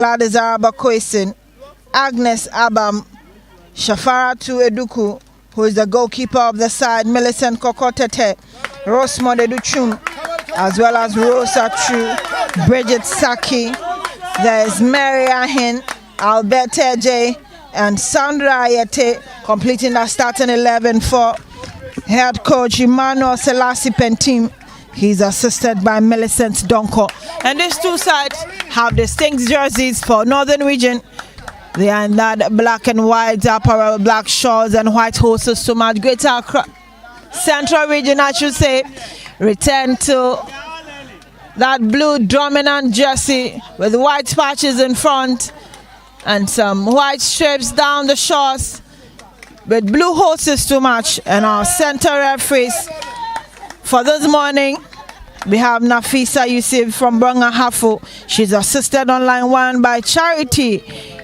Gladys Arabakoisin, Agnes Abam, Shafaratu Eduku, who is the goalkeeper of the side, Millicent Kokotete, Rosemond Educhum, as well as Rosa Chu, Bridget Saki. There is Mary Ahin, Alberta J, and Sandra Ayete completing the starting 11 for head coach Emmanuel Selassie Pentim. He's assisted by Millicent Donko. And these two sides have distinct jerseys for Northern Region. They are in that black and white apparel, black shawls and white horses to match Greater Accra. Central Region, I should say, return to that blue dominant jersey with white patches in front and some white strips down the shorts with blue horses to match. And our center referees for this morning, we have Nafisa Yusuf from Branga Hafu. She's assisted on line 1 by Charity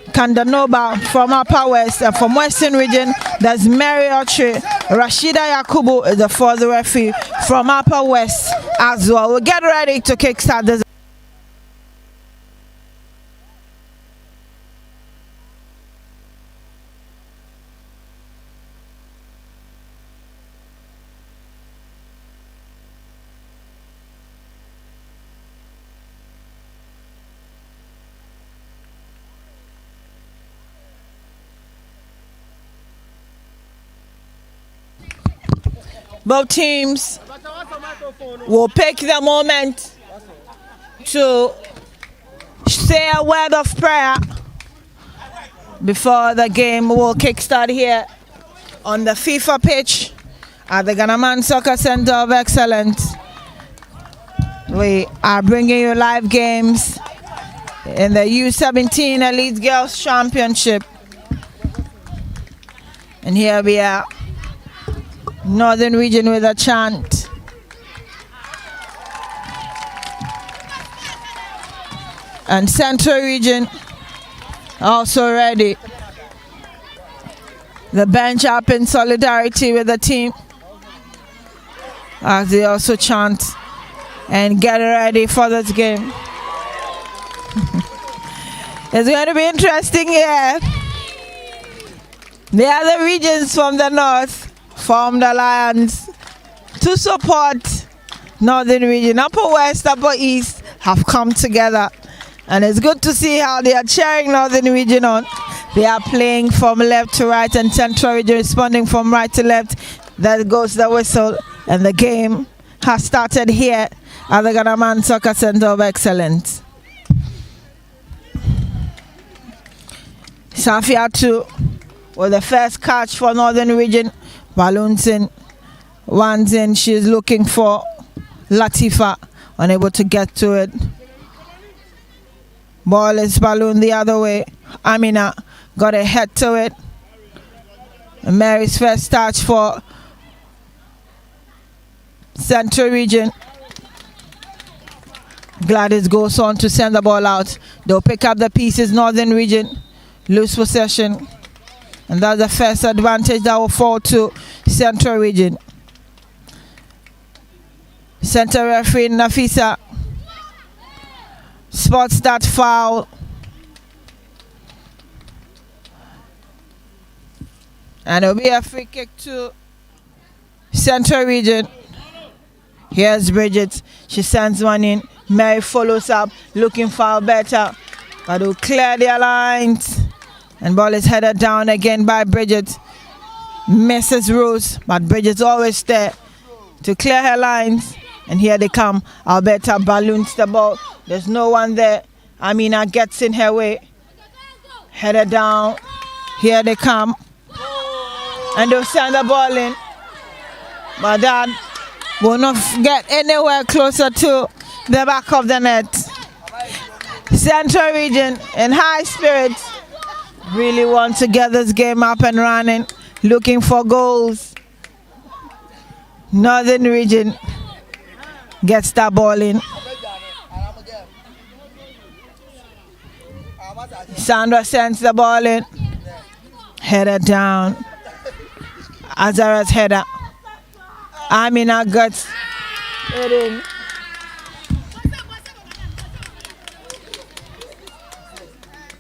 Kandanoba from Upper West, and from Western Region, there's Mary Oche. Rashida Yakubu is the fourth referee from Upper West as well. We'll get ready to kickstart this. Both teams will pick the moment to say a word of prayer before the game will kickstart here on the FIFA pitch at the Ghanaman Soccer Center of Excellence. We are bringing you live games in the U-17 Elite Girls Championship. And here we are. Northern Region with a chant. And Central Region also ready. The bench up in solidarity with the team as they also chant and get ready for this game. It's going to be interesting here. The other regions from the north formed alliance to support Northern Region. Upper West, Upper East have come together, and it's good to see how they are cheering Northern Region on. They are playing from left to right, and Central Region responding from right to left. There goes the whistle, and the game has started here at the Ghanaman Soccer Center of Excellence. Safiatu with the first catch for Northern Region. Balloons in, one's in, she's looking for Latifa, unable to get to it. Ball is balloon the other way. Amina got a head to it. And Mary's first touch for Central Region. Gladys goes on to send the ball out. They'll pick up the pieces, Northern Region, lose possession. And that's the first advantage that will fall to Central Region. Center referee Nafisa spots that foul. And it'll be a free kick to Central Region. Here's Bridget. She sends one in. Mary follows up, looking for Alberta. But will clear their lines. And ball is headed down again by Bridget. Misses Rose, but Bridget's always there to clear her lines. And here they come. Alberta balloons the ball. There's no one there. Amina gets in her way. Headed down. Here they come. And they'll send the ball in. But that will not get anywhere closer to the back of the net. Central Region in high spirits. Really want to get this game up and running, looking for goals. Northern Region gets that ball in. Sandra sends the ball in. Header down. Azara's header. Amina gets it in.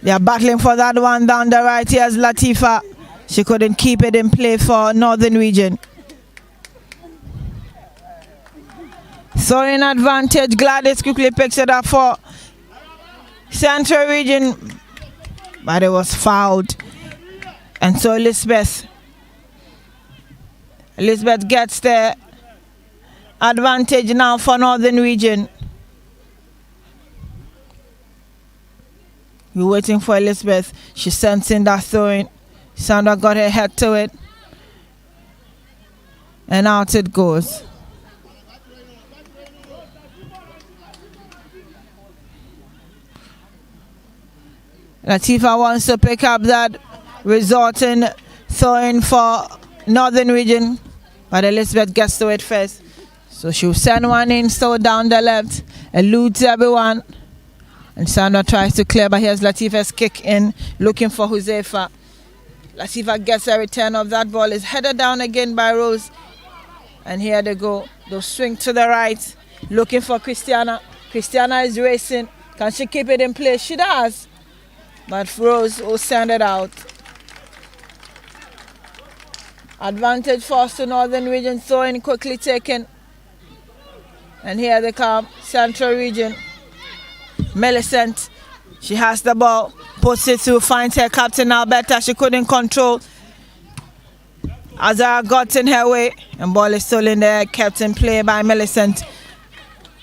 They are battling for that one down the right. Here's Latifa. She couldn't keep it in play for Northern Region. So in advantage, Gladys quickly picks it up for Central Region, but it was fouled. And so Elizabeth gets the advantage now for Northern Region. We're waiting for Elizabeth. She sends in that throwing. Sandra got her head to it. And out it goes. Latifa wants to pick up that resulting throwing for Northern Region, but Elizabeth gets to it first. So she'll send one in, so down the left, eludes everyone. And Sandra tries to clear, but here's Latifa's kick in, looking for Josefa. Latifa gets a return of that ball. Is headed down again by Rose. And here they go. They'll swing to the right, looking for Christiana. Christiana is racing. Can she keep it in place? She does. But Rose will send it out. Advantage force to Northern Region, throwing quickly taken. And here they come, Central Region. Millicent, she has the ball, puts it through, finds her captain Alberta. She couldn't control. Azara got in her way, and ball is still in there, kept in play by Millicent.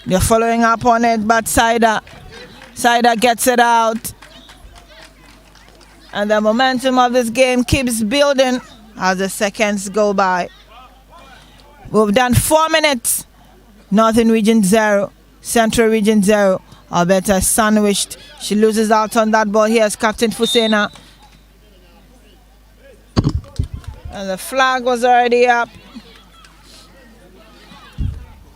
They're following up on it, but Saida gets it out. And the momentum of this game keeps building as the seconds go by. We've done 4 minutes. Northern Region 0, Central Region 0. Alberta is sandwiched. She loses out on that ball. Here's Captain Fusena. And the flag was already up.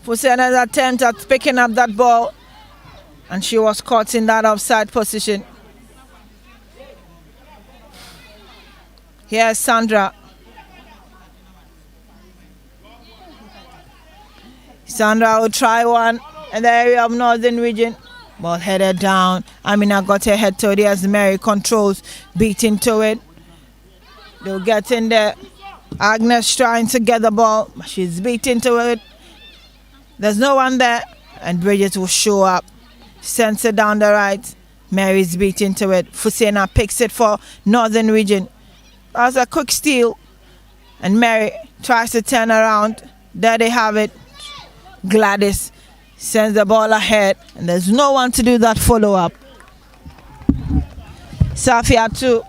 Fusena's attempt at picking up that ball, and she was caught in that offside position. Here's Sandra. Sandra will try one in the area of Northern Region. Ball headed down. Amina got her head to it as Mary controls, beat into it. They'll get in there. Agnes trying to get the ball. She's beat into it. There's no one there. And Bridget will show up. Sends it down the right. Mary's beat into it. Fusena picks it for Northern Region. That's a quick steal. And Mary tries to turn around. There they have it. Gladys sends the ball ahead. And there's no one to do that follow-up. Safia too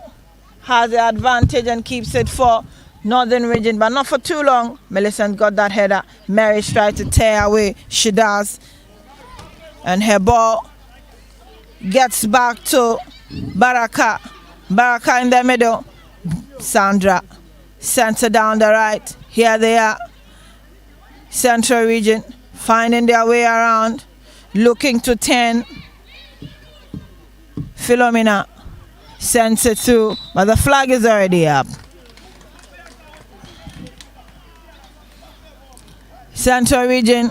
has the advantage and keeps it for Northern Region, but not for too long. Millicent got that header. Mary's tried to tear away. She does. And her ball gets back to Baraka. Baraka in the middle. Sandra sends it down the right. Here they are. Central Region finding their way around. Looking to 10. Philomena sends it through, but the flag is already up. Central Region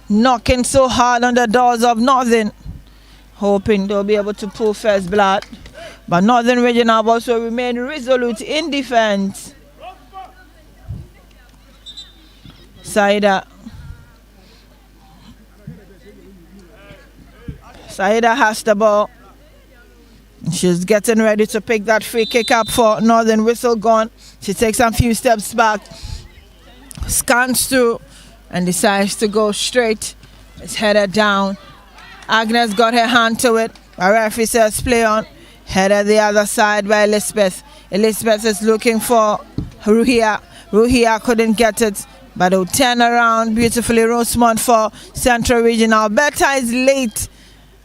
knocking so hard on the doors of Northern, hoping they'll be able to pull first blood. But Northern Region have also remained resolute in defense. Saida has the ball. She's getting ready to pick that free kick up for Northern. Whistle gone. She takes a few steps back, scans through, and decides to go straight. It's headed down. Agnes got her hand to it. A referee says play on. Headed the other side by Elizabeth. Elizabeth is looking for Ruhia. Ruhia couldn't get it, but it'll turn around beautifully. Rosemont for Central Region. Alberta is late,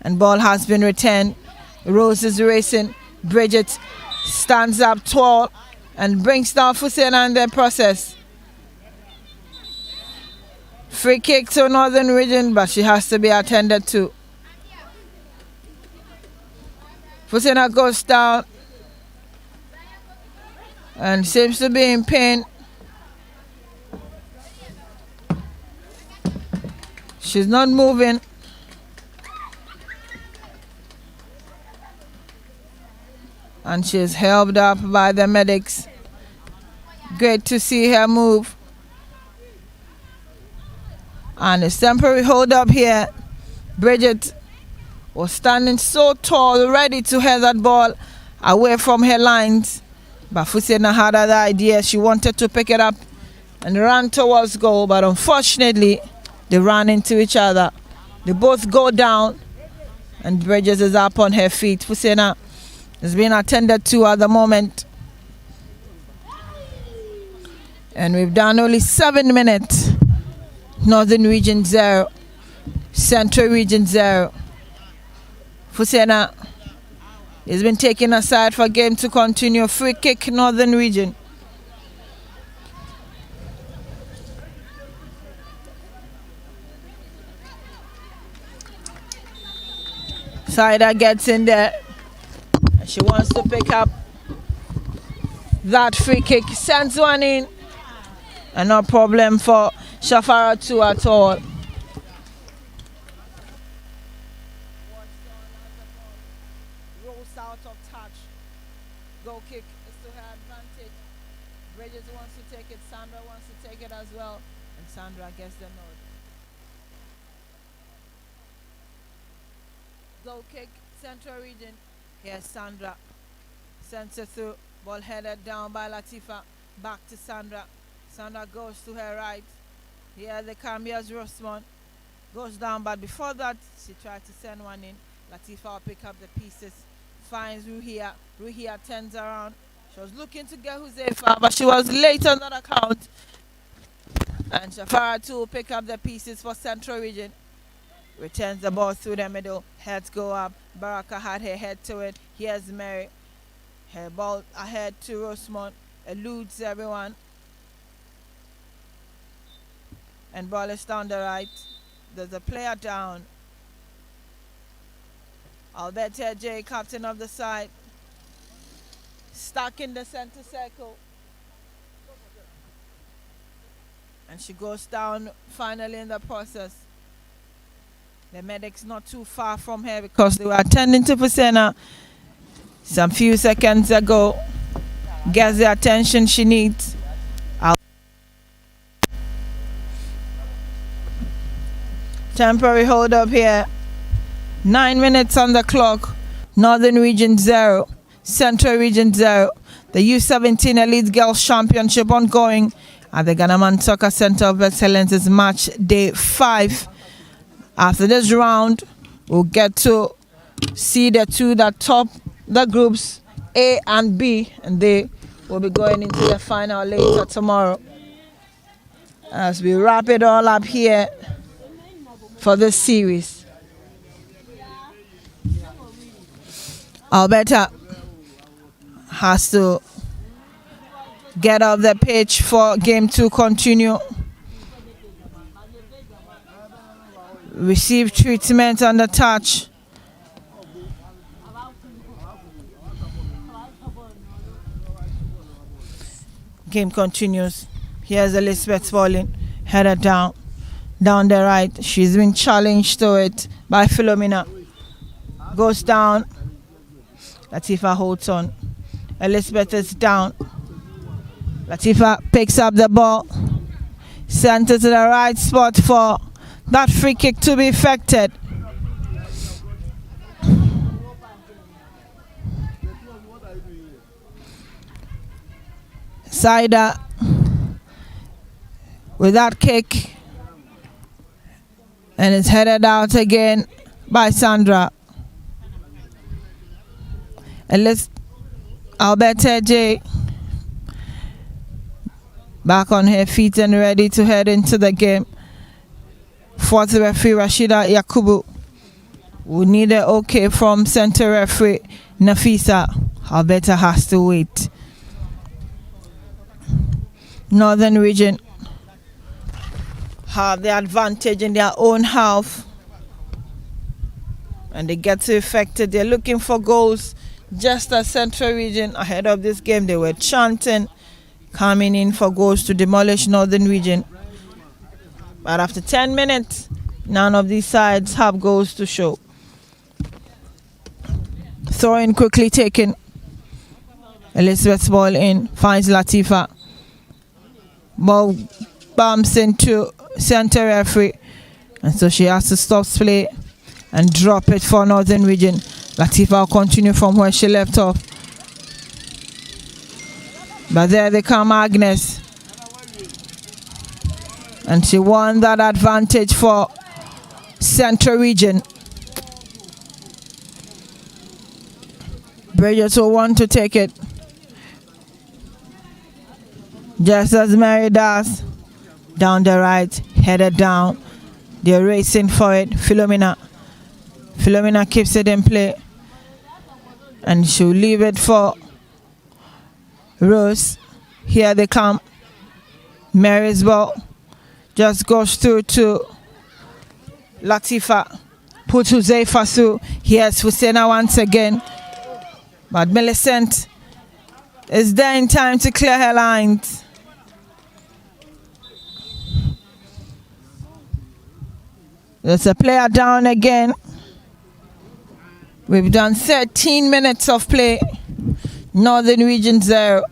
and ball has been returned. Rose is racing. Bridget stands up tall and brings down Fusena in the process. Free kick to Northern Region, but she has to be attended to. Fusena goes down and seems to be in pain. She's not moving. And she's helped up by the medics. Great to see her move. And it's temporary hold up here. Bridget was standing so tall, ready to head that ball away from her lines. But Fusena had other idea. She wanted to pick it up and run towards goal, but unfortunately, they ran into each other. They both go down, and Bridges is up on her feet. Fusena is being attended to at the moment. And we've done only 7 minutes. Northern Region 0, Central Region 0. Fusena has been taken aside for game to continue. Free kick, Northern Region. Saida gets in there. She wants to pick up that free kick. Sends one in. And no problem for Shafara 2 at all. Rolls out of touch. Goal kick is to her advantage. Bridges wants to take it. Sandra wants to take it as well. And Sandra gets the nod. Goal kick, Central Region. Here's Sandra. Sends it through. Ball headed down by Latifa. Back to Sandra. Sandra goes to her right. Here the Cambia's Rossman goes down, but before that, she tried to send one in. Latifa will pick up the pieces. Finds Ruhia. Ruhia turns around. She was looking to get Huzefa, but she was late on that account. And Shafara too will pick up the pieces for Central Region. Returns the ball through the middle. Heads go up. Baraka had her head to it. Here's Mary. Her ball ahead to Rosemont. Eludes everyone. And ball is down the right. There's a player down. Alberta J, captain of the side. Stuck in the center circle. And she goes down finally in the process. The medics not too far from her because they were attending to Fusena some few seconds ago. Gets the attention she needs. Temporary hold up here. 9 minutes on the clock. Northern Region 0, Central Region 0. The U-17 Elite Girls Championship ongoing at the Ghanaman Soccer Center of Excellence is match day 5. After this round, we'll get to see the two that top the groups A and B, and they will be going into the final later tomorrow. As we wrap it all up here for this series. Alberta has to get off the pitch for game to continue. Receive treatment on the touch. Game continues. Here's Elizabeth falling. Headed down. Down the right. She's been challenged to it by Philomena. Goes down. Latifa holds on. Elizabeth is down. Latifa picks up the ball. Sent it to the right spot for that free kick to be effected. Saida with that kick. And it's headed out again by Sandra. And let's Alberta J back on her feet and ready to head into the game. Fourth referee Rashida Yakubu. We need an okay from center referee Nafisa. Alberta has to wait. Northern Region have the advantage in their own half, and they get to affected. They're looking for goals, just as Central Region ahead of this game they were chanting, coming in for goals to demolish Northern Region. But after 10 minutes, none of these sides have goals to show. Throw in quickly taken. Elizabeth's ball in, finds Latifa. Ball bumps into center referee, and so she has to stop play and drop it for Northern Region. Latifa will continue from where she left off. But there they come, Agnes. And she won that advantage for Central Region. Bridget will want to take it. Just as Mary does. Down the right, headed down. They're racing for it. Philomena keeps it in play. And she'll leave it for Rose. Here they come. Mary's ball just goes through to Latifa. Put to Zeifasu. Here's Fusena once again. But Millicent is there in time to clear her lines. There's a player down again. We've done 13 minutes of play. Northern Region 0.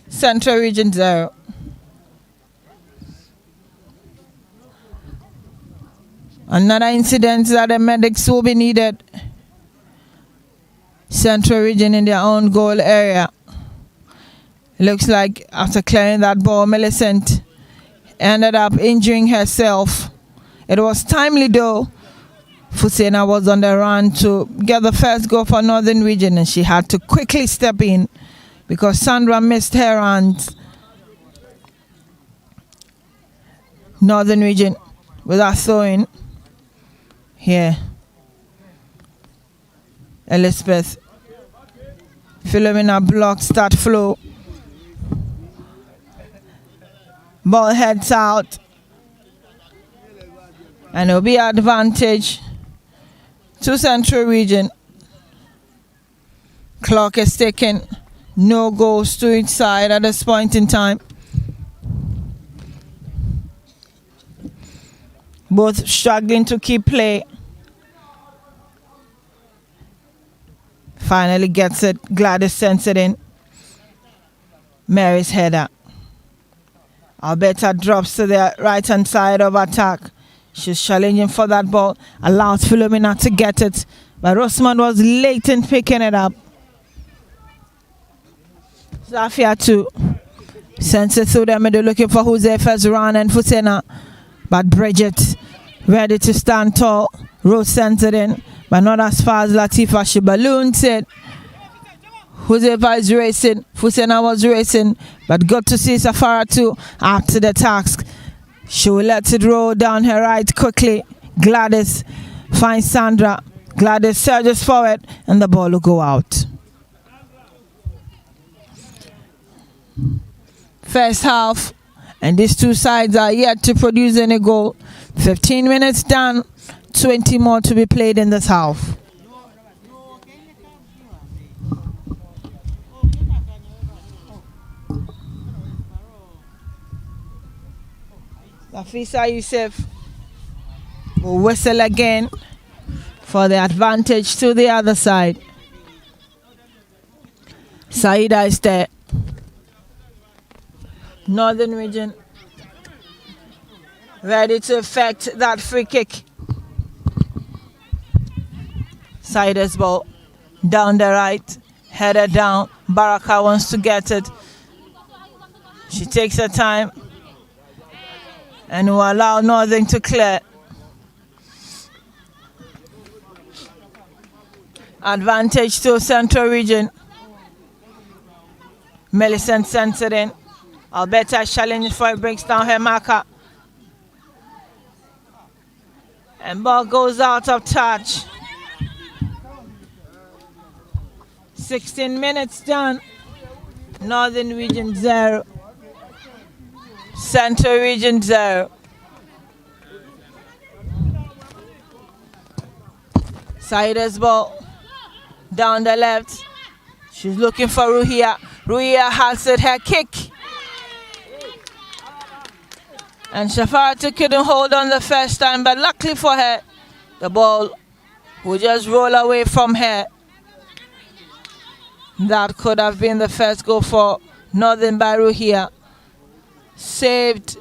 Central Region 0. Another incident that the medics will be needed. Central Region in their own goal area. Looks like after clearing that ball, Millicent ended up injuring herself. It was timely though. Fusena was on the run to get the first goal for Northern Region, and she had to quickly step in because Sandra missed her runs. Northern Region with a throw-in. Here. Elizabeth. Philomena blocks that flow. Ball heads out. And it'll be advantage to Central Region. Clock is ticking. No goals to each side at this point in time. Both struggling to keep play. Finally gets it. Gladys sends it in. Mary's header. Alberta drops to the right hand side of attack. She's challenging for that ball. Allows Philomena to get it. But Rosamond was late in picking it up. Zafia too. Sends it through the middle looking for Josefa's run and Fusena. But Bridget ready to stand tall. Rose sends it in. But not as far as Latifa. She balloons it. Josefa is racing. Fusena was racing. But good to see Safara too up to the task. She will let it roll down her right quickly. Gladys finds Sandra. Gladys surges forward and the ball will go out. First half, and these two sides are yet to produce any goal. 15 minutes done, 20 more to be played in this half. Nafisa Youssef will whistle again for the advantage to the other side. Saida is there. Northern Region ready to effect that free kick. Saida's ball down the right, headed down. Baraka wants to get it. She takes her time and will allow Northern to clear. Advantage to Central Region. Millicent sends it in. Alberta challenge for it, breaks down her marker. And ball goes out of touch. 16 minutes done. Northern Region 0. Central Region 0. Saida's ball down the left. She's looking for Ruhia. Ruhia has it, her kick. And Shafaratu couldn't hold on the first time, but luckily for her, the ball will just roll away from her. That could have been the first goal for Northern by Ruhia. Saved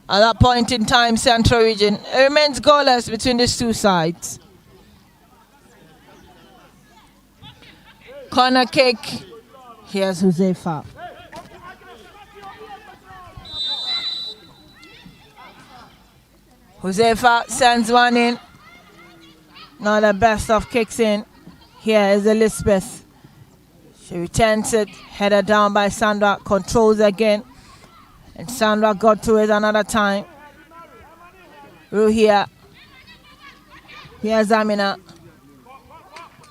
at that point in time, Central Region. It remains goalless between these two sides. Corner kick. Here's Josefa. Josefa sends one in. Now the best of kicks in. Here is Elizabeth. She returns it. Headed down by Sandra. Controls again. And Sandra got to it another time. Ruhia. Here's Amina.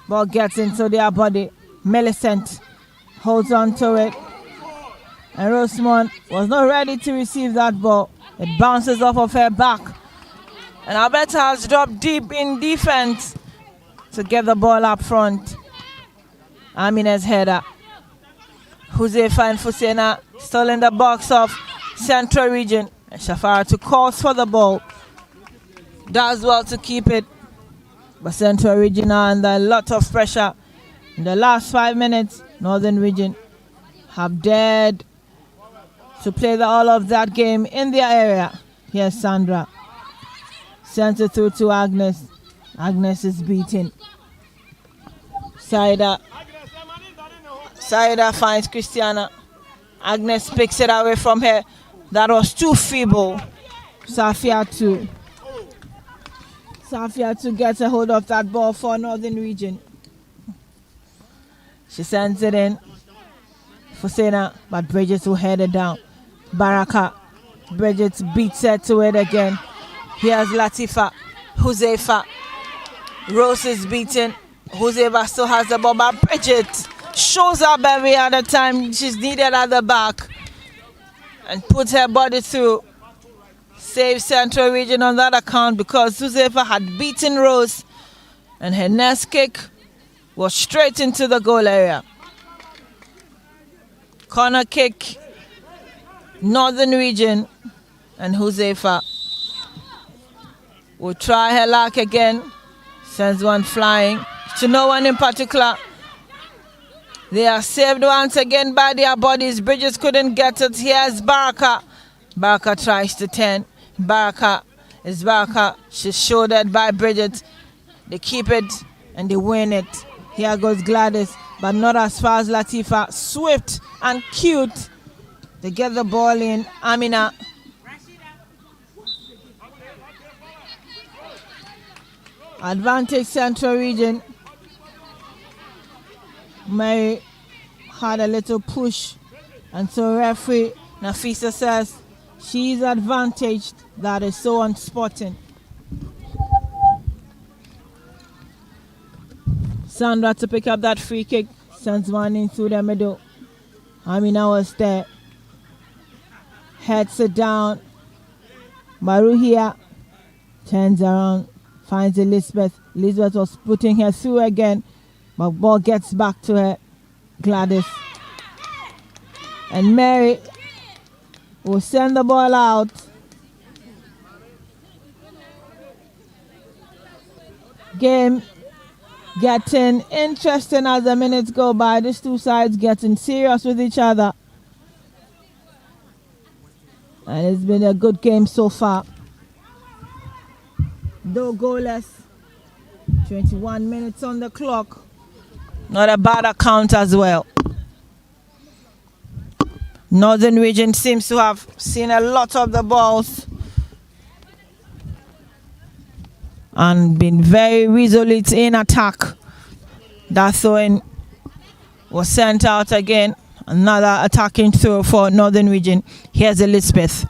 Ball gets into their body. Millicent holds on to it. And Rosemont was not ready to receive that ball. It bounces off of her back. And Alberta has dropped deep in defense to get the ball up front. Amina's header. Josefa and Fusena still in the box of Central Region. And Shafara to calls for the ball. Does well to keep it. But Central Region are under a lot of pressure. In the last 5 minutes, Northern Region have dared to play all of that game in their area. Here's Sandra. Sends it through to Agnes. Agnes is beaten. Saida finds Christiana. Agnes picks it away from her. That was too feeble. Safia to get a hold of that ball for Northern Region. She sends it in. Fusena, but Bridget will head it down. Baraka. Bridget beats her to it again. Here's Latifa. Josefa. Rose is beaten. Josefa still has the ball, but Bridget shows up every other time she's needed at the back and puts her body through. Saves Central Region on that account because Josefa had beaten Rose and her next kick was straight into the goal area. Corner kick, Northern Region, and Josefa will try her luck again. Sends one flying to no one in particular. They are saved once again by their bodies. Bridges couldn't get it. Here's Baraka. Baraka tries to turn. Baraka. She's shouldered by Bridget. They keep it and they win it. Here goes Gladys, but not as far as Latifa. Swift and cute. They get the ball in. Amina. Advantage Central Region. Mary had a little push, and so referee Nafisa says she's advantaged. That is so unsporting. Sandra to pick up that free kick, sends one in through the middle. Amina was there. Heads it down. Maruhia turns around, finds Elizabeth. Elizabeth was putting her through again, but ball gets back to her. Gladys. And Mary will send the ball out. Game getting interesting as the minutes go by. These two sides getting serious with each other. And it's been a good game so far. Though goalless. 21 minutes on the clock. Not a bad account as well. Northern Region seems to have seen a lot of the balls and been very resolute in attack. That throwing was sent out again. Another attacking throw for Northern Region. Here's Elizabeth.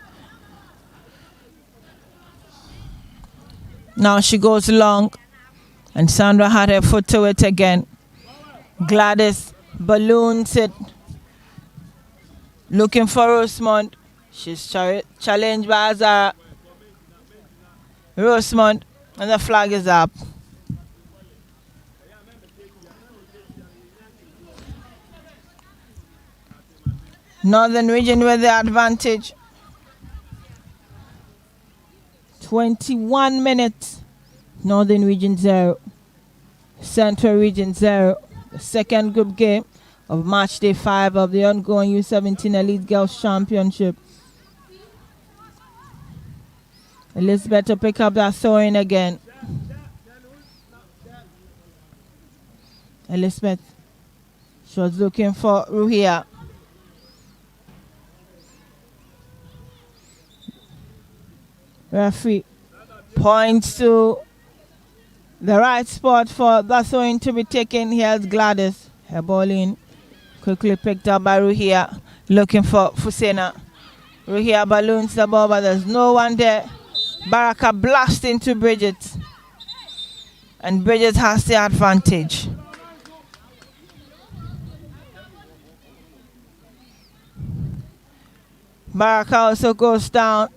Now she goes long, and Sandra had her foot to it again. Gladys balloons it, looking for Rosemont. She's challenged by Azara. Rosemont, and the flag is up. Northern Region with the advantage. 21 minutes. Northern Region 0. Central Region 0. the second group game of match day 5 of the ongoing U-17 Elite Girls Championship. Elizabeth to pick up that throw-in again. Elizabeth, she was looking for Ruhia. Referee points to the right spot for the throw-in to be taken. Here's Gladys. Her ball in. Quickly picked up by Ruhia. Looking for Fusena. Ruhia balloons the ball, but there's no one there. Baraka blasts into Bridget. And Bridget has the advantage. Baraka also goes down.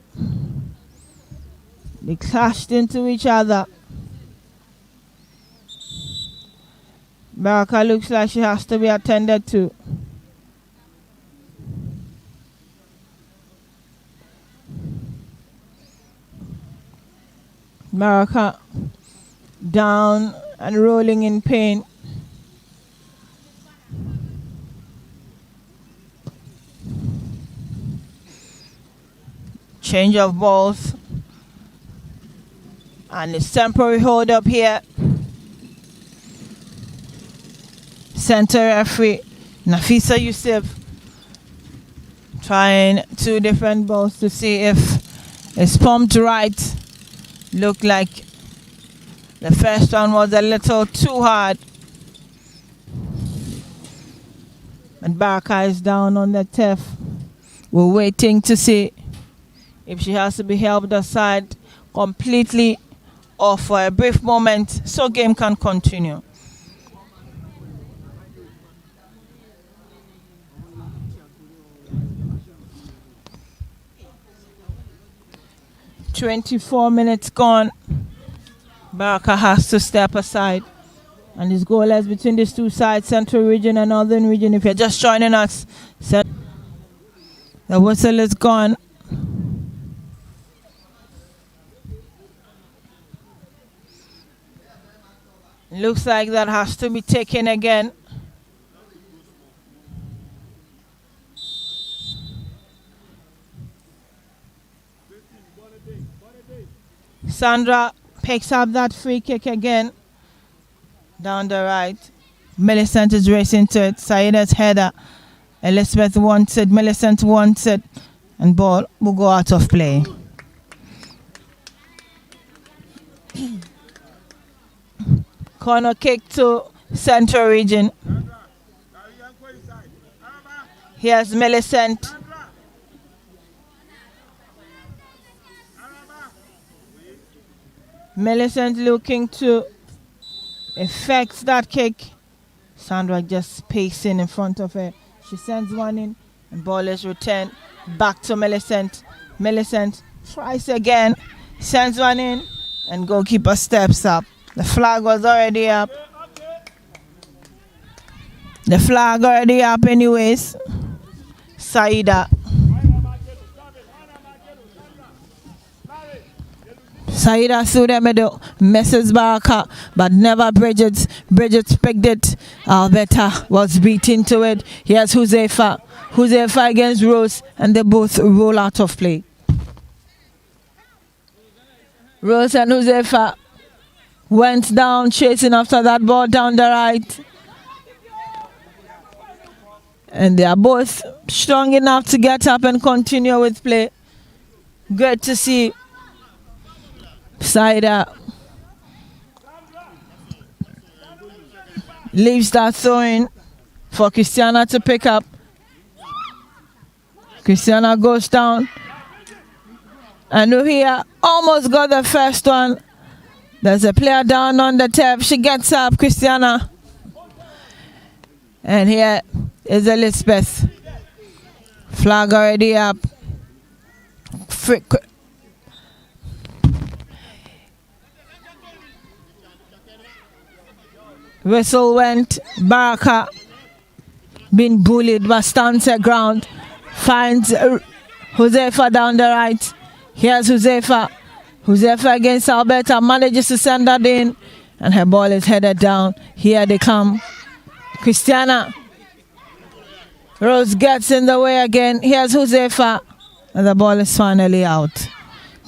They clashed into each other. Baraka looks like she has to be attended to. Baraka down and rolling in pain. Change of balls. And it's temporary hold up here. Center referee Nafisa Yusuf trying 2 different balls to see if it's pumped right. Looked like the first one was a little too hard. And Baraka is down on the turf. We're waiting to see if she has to be helped aside completely or for a brief moment so game can continue. .24 gone. Baraka has to step aside. And it's goalless between these two sides, Central Region and Northern Region. If you're just joining us, the whistle is gone. Looks like that has to be taken again. Sandra picks up that free kick again. Down the right. Millicent is racing to it. Saida's header. Elizabeth wants it. Millicent wants it. And ball will go out of play. Corner kick to Central Region. Here's Millicent. Millicent looking to effect that kick. Sandra just pacing in front of her. She sends one in and ball is returned back to Millicent. Millicent tries again, sends one in and goalkeeper steps up. The flag was already up. The flag already up anyways. Saida. Saida through the middle, misses Baraka, but never Bridget. Bridget picked it. Alberta was beaten to it. Here's Huzefa. Huzefa against Rose, and they both roll out of play. Rose and Huzefa went down, chasing after that ball down the right. And they are both strong enough to get up and continue with play. Good to see. Saida leaves that throwing for Christiana to pick up. Christiana goes down. And Ruhia almost got the first one. There's a player down on the turf. She gets up, Christiana. And here is Elizabeth. Flag already up. Whistle went. Baraka being bullied but stands her ground. Finds Huzefa down the right. Here's Huzefa. Huzefa against Alberta. Manages to send that in. And her ball is headed down. Here they come. Christiana. Rose gets in the way again. Here's Josefa. And the ball is finally out.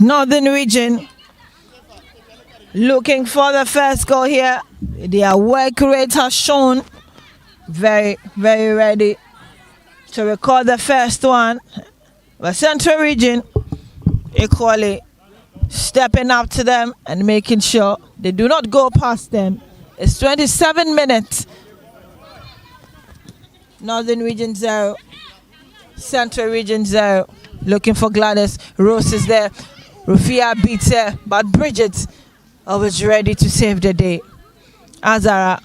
Northern Region looking for the first goal here. Their work rate has shown very, very ready to record the first one. But Central Region equally stepping up to them and making sure they do not go past them. It's 27 minutes. Northern Region 0, Central Region 0. Looking for Gladys. Rose is there. Rufia beats her, but Bridget always ready to save the day. Azara.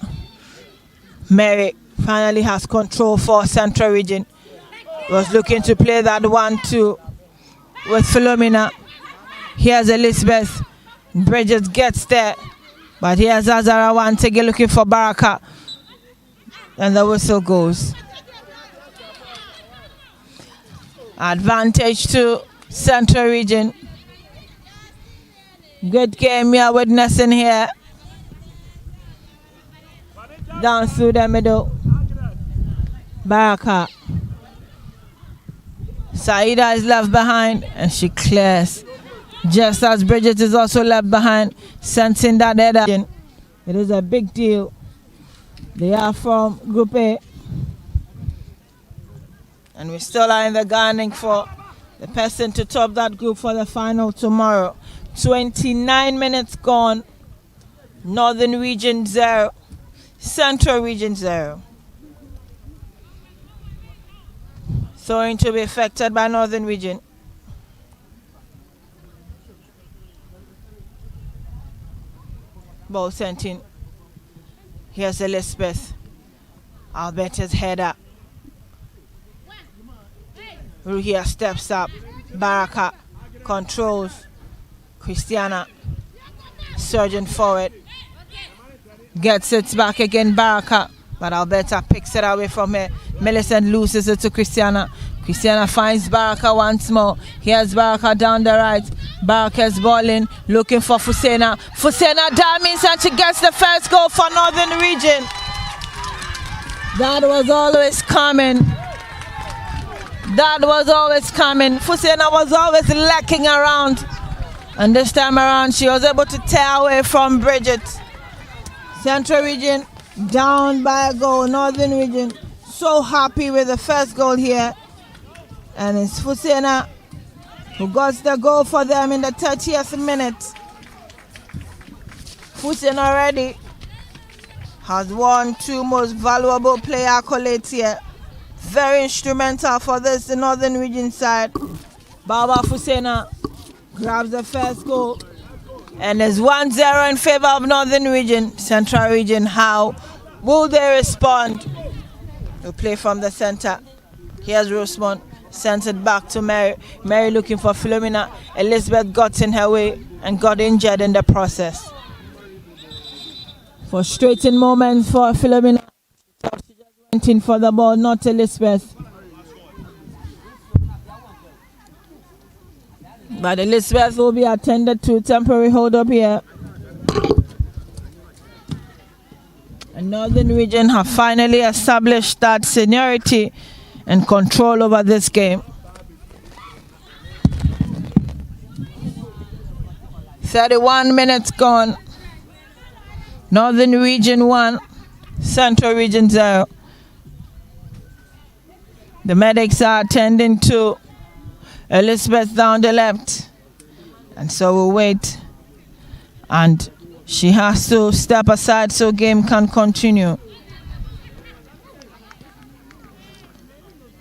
Mary finally has control for Central Region. Was looking to play that 1-2 with Philomena. Here's Elizabeth. Bridget gets there. But here's Azara once again looking for Baraka. And the whistle goes. Advantage to Central Region. Good game we are witnessing here. Down through the middle. Baraka. Saida is left behind and she clears. Just as Bridget is also left behind, sensing that header. It is a big deal. They are from Group A. And we still are in the gunning for the person to top that group for the final tomorrow. 29 minutes gone. Northern Region 0. Central Region 0. Throwing to be affected by Northern Region. Ball sent in. Here's Elizabeth. Alberta's header. Ruhia steps up. Baraka controls. Christiana surging forward. Gets it back again, Baraka. But Alberta picks it away from her. Millicent loses it to Christiana. Christiana finds Baraka once more. Here's Baraka down the right. Baraka's balling, looking for Fusena. Fusena dives and she gets the first goal for Northern Region. That was always coming. That was always coming. Fusena was always lacking around. And this time around, she was able to tear away from Bridget. Central Region down by a goal. Northern Region so happy with the first goal here. And it's Fusena who got the goal for them in the 30th minute. Fusena already has won 2 most valuable player accolades here. Very instrumental for this, the Northern Region side. Baba Fusena grabs the first goal. And it's 1-0 in favor of Northern Region. Central Region, how will they respond? We'll play from the center. Here's Rosemont. Sends it back to Mary. Mary looking for Philomena. Elizabeth got in her way and got injured in the process. Frustrating moment for Philomena. She just went in for the ball, not Elizabeth. But Elizabeth will be attended to. Temporary hold up here. And Northern Region have finally established that seniority and control over this game. 31 minutes gone. Northern Region 1, Central Region 0. The medics are attending to Elizabeth down the left. And so we'll wait. And she has to step aside so game can continue.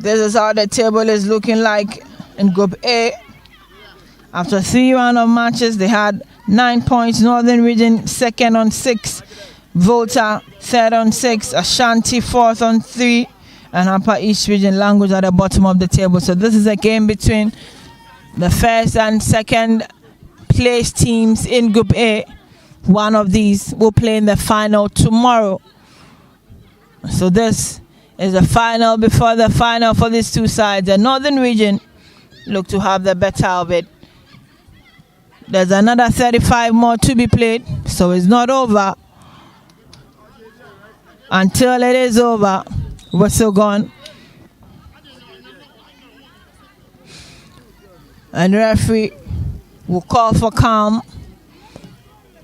This is how the table is looking like in Group A. After 3 rounds of matches, they had 9 points. Northern Region second on 6. Volta third on 6. Ashanti fourth on 3. And Upper East Region Language at the bottom of the table. So this is a game between the first and second place teams in Group A. One of these will play in the final tomorrow. So this is the final before the final for these two sides. The Northern Region look to have the better of it. There's another 35 more to be played, so it's not over. until it is over. Whistle gone. And referee will call for calm.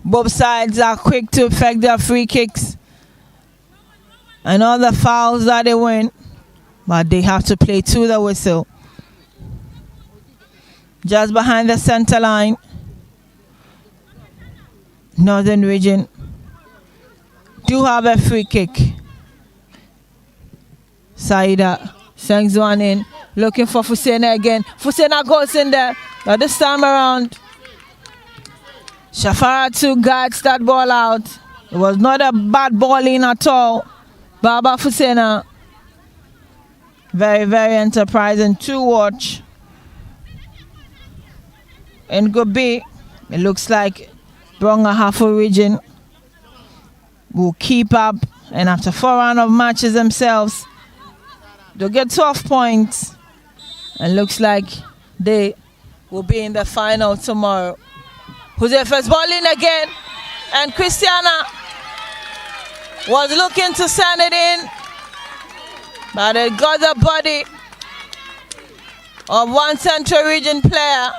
Both sides are quick to effect their free kicks and all the fouls that they win, but they have to play to the whistle. Just behind the center line, Northern Region do have a free kick. Saida sends one in, looking for Fusena again. Fusena goes in there, but this time around, Shafara guides that ball out. It was not a bad ball in at all. Baba Fusena, very, very enterprising to watch. In Gobi, it looks like Bronga Hafu region will keep up, and after 4 rounds of matches themselves, they'll get 12 points, and looks like they will be in the final tomorrow. Jose first ball in again, and Christiana was looking to send it in, but it got the body of one Central Region player.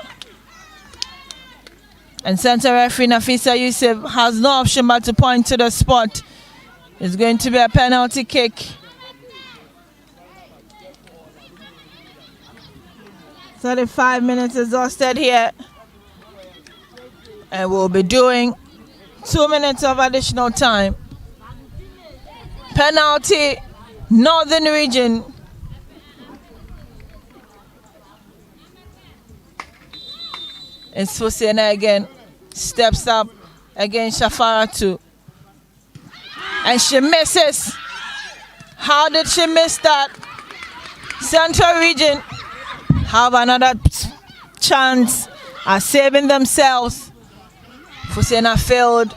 And center referee Nafisa Yusuf has no option but to point to the spot. It's going to be a penalty kick. 35 minutes exhausted here. And we'll be doing 2 minutes of additional time. Penalty, Northern Region. It's Fusena again. Steps up against Shafara. And she misses. How did she miss that? Central Region have another chance at saving themselves. Fusena failed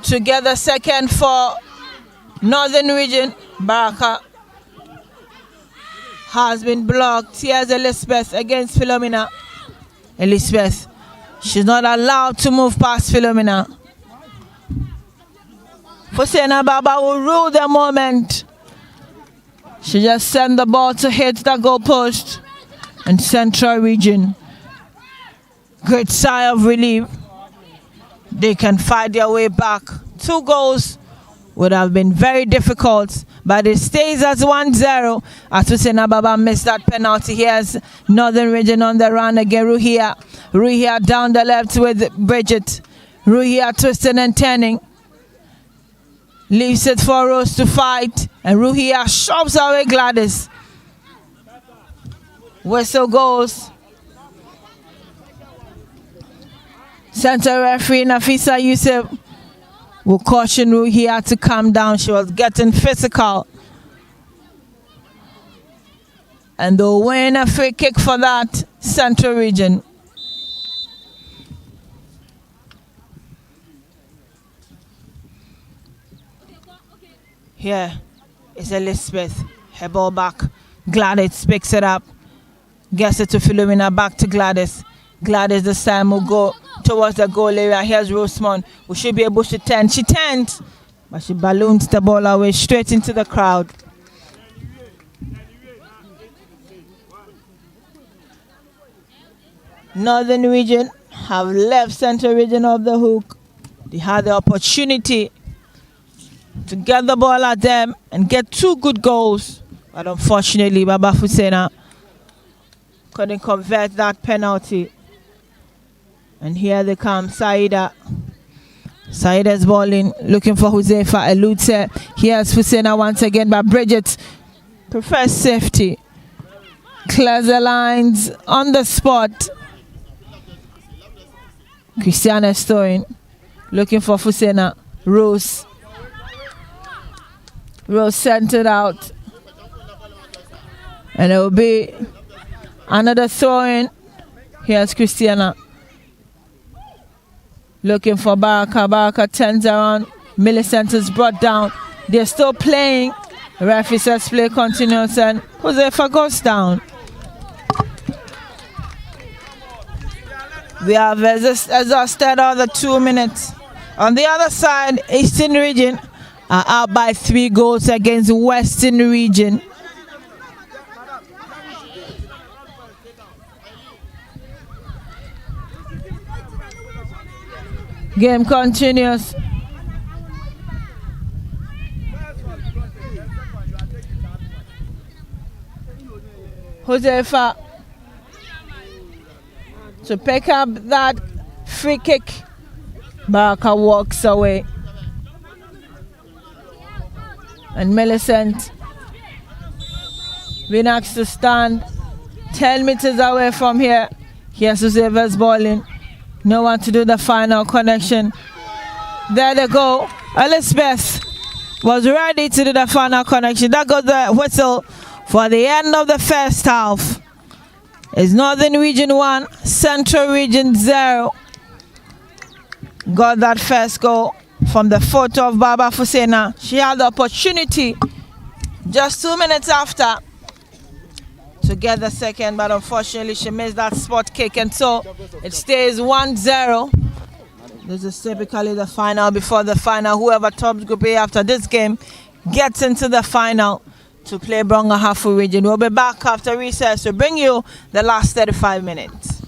to get the second for Northern Region. Baraka has been blocked. Here's Elizabeth against Philomena. Elizabeth, she's not allowed to move past Philomena. Fusena Baba will rule the moment. She just sent the ball to hit the goalpost. And Central Region, great sigh of relief. They can fight their way back. 2 goals would have been very difficult, but it stays as 1-0. As Fusena Baba missed that penalty. Here's Northern Region on the run again. Ruhia down the left with Bridget. Ruhia twisting and turning. Leaves it for Rose to fight. And Ruhia shoves away Gladys. Whistle goes. Center referee Nafisa Yusuf will caution Ruhia to calm down. She was getting physical. And they'll win a free kick for that Central Region. Here is Elizabeth. Her ball back. Gladys picks it up. Gets it to Philomena. Back to Gladys. Gladys this time will go towards the goal area. Here's Rosemond. We should be able to turn. She turns, but she balloons the ball away straight into the crowd. Northern Region have left Central Region off the hook. They had the opportunity to get the ball at them and get 2 good goals. But unfortunately, Baba Fusena couldn't convert that penalty. And here they come, Saida. Saida's balling, looking for Josefa, eludes her. Here's Fusena once again, but Bridget prefers safety. Clears the lines on the spot. Christiana Stoin, looking for Fusena. Rose sent it out. And it will be another throw-in. Here's Christiana. Looking for Baraka. Baraka turns around. Millicent is brought down. They're still playing. Referee says play continues and Josefa goes down. We have exhausted all the 2 minutes. On the other side, Eastern Region are out by 3 goals against Western Region. Game continues. Josefa to pick up that free kick. Barker walks away. And Millicent being asked to stand 10 meters away from here. Here's Josefa's bowling. No one to do the final connection. There they go. Elizabeth was ready to do the final connection. That goes the whistle for the end of the first half. It's Northern Region 1, Central Region 0. Got that first goal from the foot of Baba Fusena. She had the opportunity just 2 minutes after to get the second, but unfortunately she missed that spot kick, and so it stays 1-0. This is typically the final before the final. Whoever tops Group A after this game gets into the final to play Bronga Hafu Region. We'll be back after recess to bring you the last 35 minutes.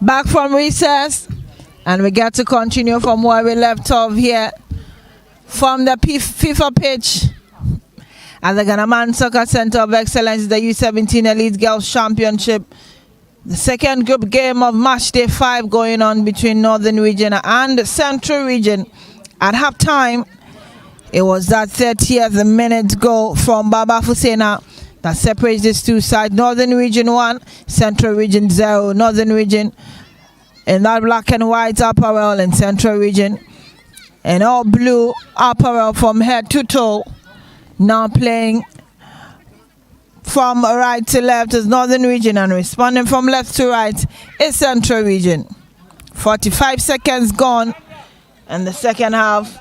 Back from recess, and we get to continue from where we left off here from the FIFA pitch at the Ghana Man Soccer Center of Excellence, the U-17 Elite Girls Championship. The second group game of match day 5 going on between Northern Region and Central Region. At halftime, it was that 30th minute goal from Baba Fusena that separates these two sides. Northern Region 1, Central Region 0. Northern Region in that black and white apparel, and Central Region in all blue apparel from head to toe. Now playing from right to left is Northern Region, and responding from left to right is Central Region. 45 seconds gone, and the second half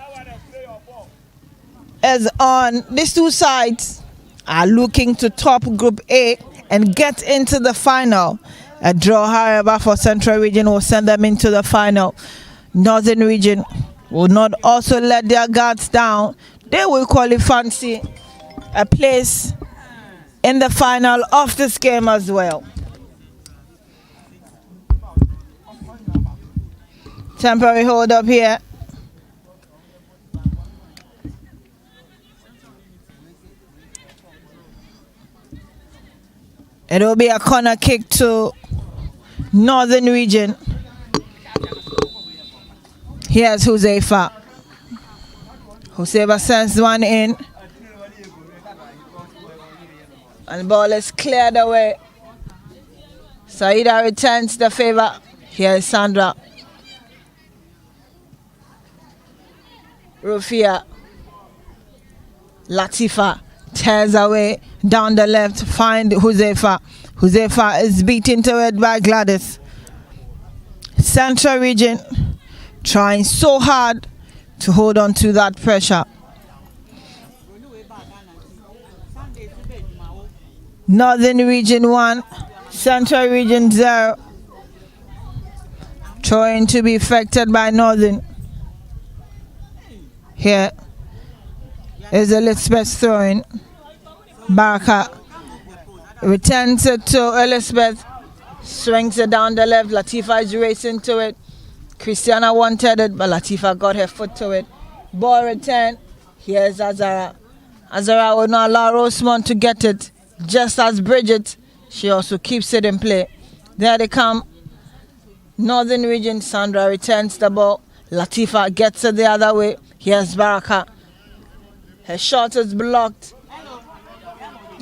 is on. These two sides are looking to top Group A and get into the final. A draw, however, for Central Region will send them into the final. Northern Region will not also let their guards down. They will fancy a place in the final of this game as well. Temporary hold up here. It will be a corner kick to Northern Region. Here's Josefa. Josefa sends one in. And the ball is cleared away. Saida returns the favor. Here is Sandra. Rufia. Latifa tears away down the left. Find Josefa. Josefa is beaten to it by Gladys. Central Region trying so hard to hold on to that pressure. Northern Region 1, Central Region 0. Trying to be affected by Northern. Here is Elizabeth throwing. Baraka returns it to Elizabeth. Swings it down the left. Latifa is racing to it. Christiana wanted it, but Latifa got her foot to it. Ball return. Here's Azara. Azara will not allow Rosemont to get it. Just as Bridget, she also keeps it in play. There they come. Northern Region, Sandra returns the ball. Latifa gets it the other way. Here's Baraka. Her shot is blocked.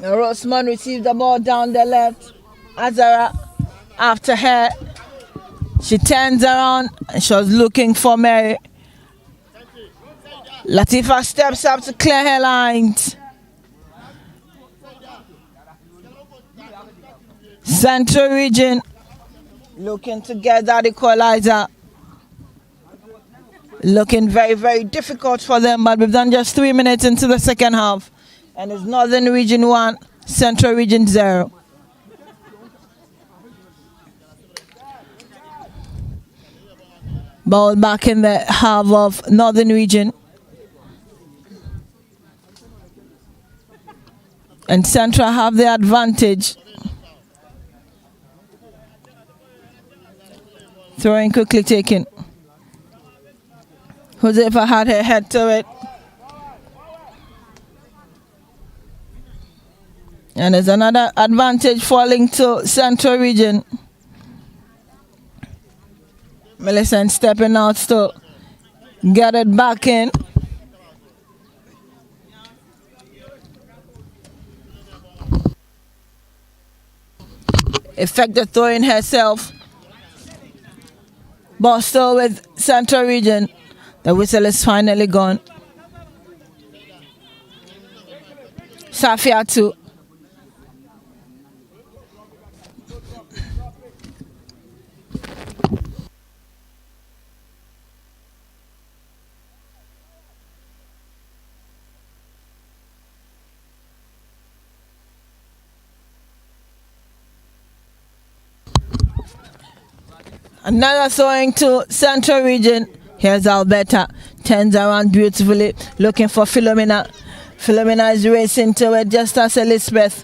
Rosemont receives the ball down the left. Azara after her. She turns around and she was looking for Mary. Latifa steps up to clear her lines. Central Region looking to get that equalizer. Looking very, very difficult for them, but we've done just 3 minutes into the second half. And it's Northern Region 1, Central Region 0. Ball back in the half of Northern Region. And Central have the advantage. Throwing quickly taken. Josefa had her head to it. And there's another advantage falling to Central Region. Millicent stepping out to get it back in. Effective throwing herself. Ball still with Central Region. The whistle is finally gone. Safiatu. Another throwing to Central Region. Here's Alberta. Turns around beautifully, looking for Philomena. Philomena is racing to it just as Elizabeth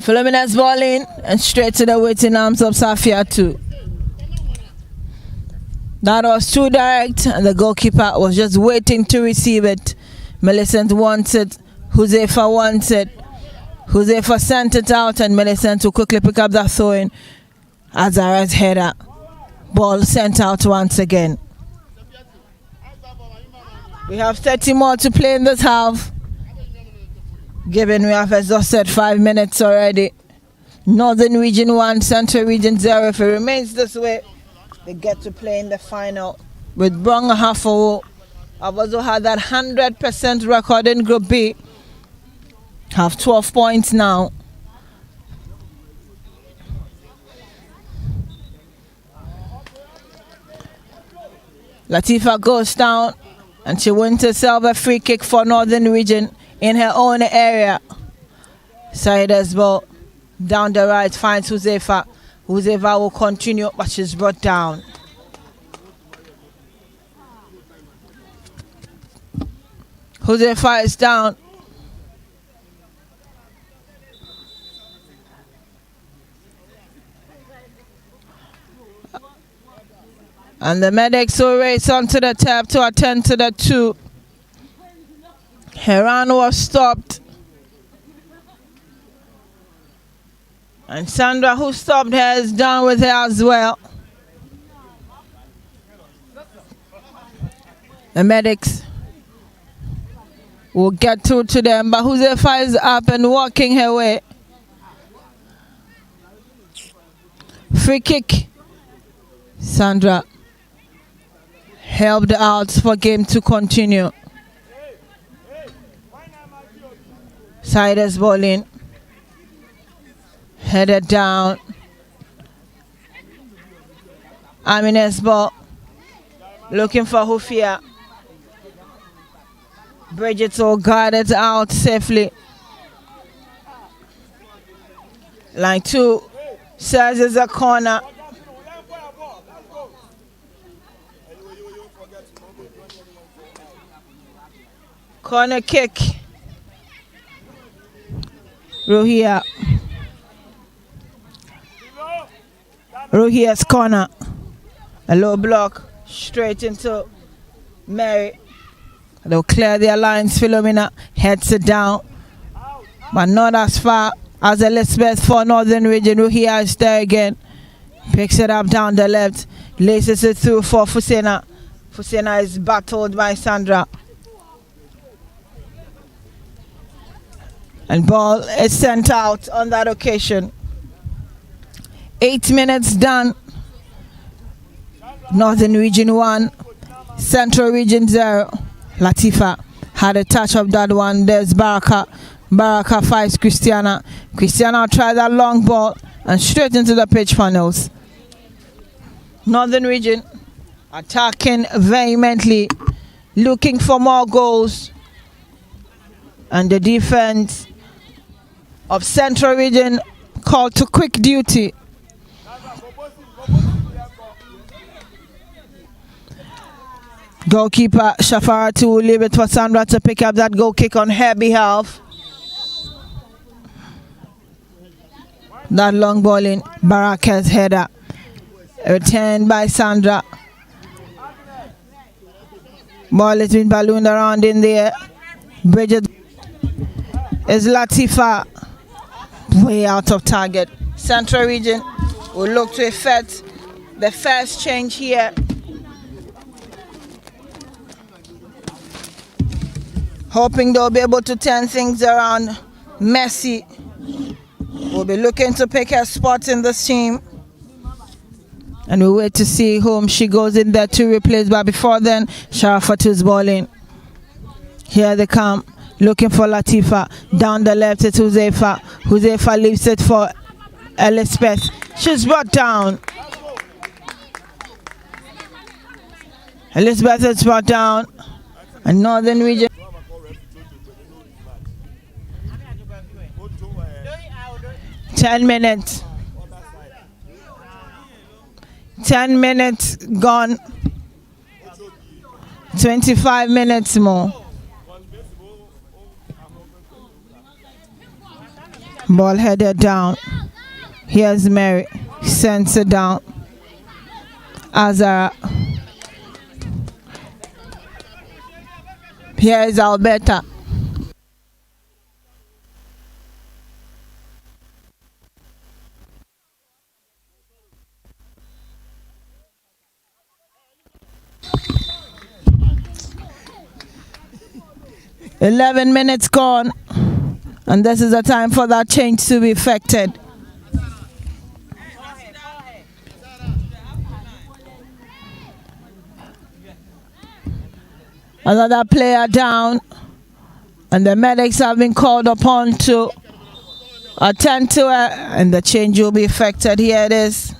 Philomena's ball in and straight to the waiting arms of Safia too. That was too direct and the goalkeeper was just waiting to receive it. Millicent wants it. Josefa wants it. Josefa sent it out and Millicent will quickly pick up that throw-in. Azara's header. Ball sent out once again. We have 30 more to play in this half. Given we have exhausted 5 minutes already. Northern Region 1, Central Region 0. If it remains this way, they get to play in the final with Bronga Hafo. I've also had that 100% record in Group B. Have 12 points now. Latifa goes down and she wins herself a free kick for Northern Region in her own area. Saida's ball down the right finds Josefa. Josefa will continue, but she's brought down. Josefa is down. And the medics will race onto the tap to attend to the 2. Heran was stopped. And Sandra, who stopped her, is down with her as well. The medics will get through to them, but Josefa is up and walking her way. Free kick. Sandra helped out for game to continue. Siders ball in. Headed down. Amine's ball. Looking for Hufia. Bridget will guard it out safely. Line 2 says it's a corner. Corner kick. Ruhia. Ruhia's corner. A low block straight into Mary. They'll clear their lines. Philomena heads it down, but not as far as Elizabeth for Northern Region. Ruhia is there again. Picks it up down the left. Laces it through for Fusena. Fusena is battled by Sandra. And ball is sent out on that occasion. 8 minutes done. Northern Region 1, Central Region 0. Latifa had a touch of that one. There's Baraka. Baraka fights Christiana. Christiana tried that long ball and straight into the pitch panels. Northern Region attacking vehemently, looking for more goals. And the defense of Central Region called to quick duty. Goalkeeper Shafaratu will leave it for Sandra to pick up that goal kick on her behalf. That long ball in Baraka's header. Returned by Sandra. Ball has been ballooned around in there. Bridget is Latifa. Way out of target. Central Region will look to effect the first change here. Hoping they'll be able to turn things around. Messi will be looking to pick her spot in this team. And we'll wait to see whom she goes in there to replace. But before then, Sharafatu's ball in. Here they come. Looking for Latifa. Down the left it's Josefa. Josefa leaves it for Elizabeth. She's brought down. Elizabeth is brought down. And Northern Region. Ten minutes. 10 minutes gone. 25 minutes more. Ball headed down. Here's Mary. Sends it down. Azara. Here is Alberta. "11 minutes gone, and this is the time for that change to be effected." Another player down, and the medics have been called upon to attend to it, and the change will be effected. Here it is.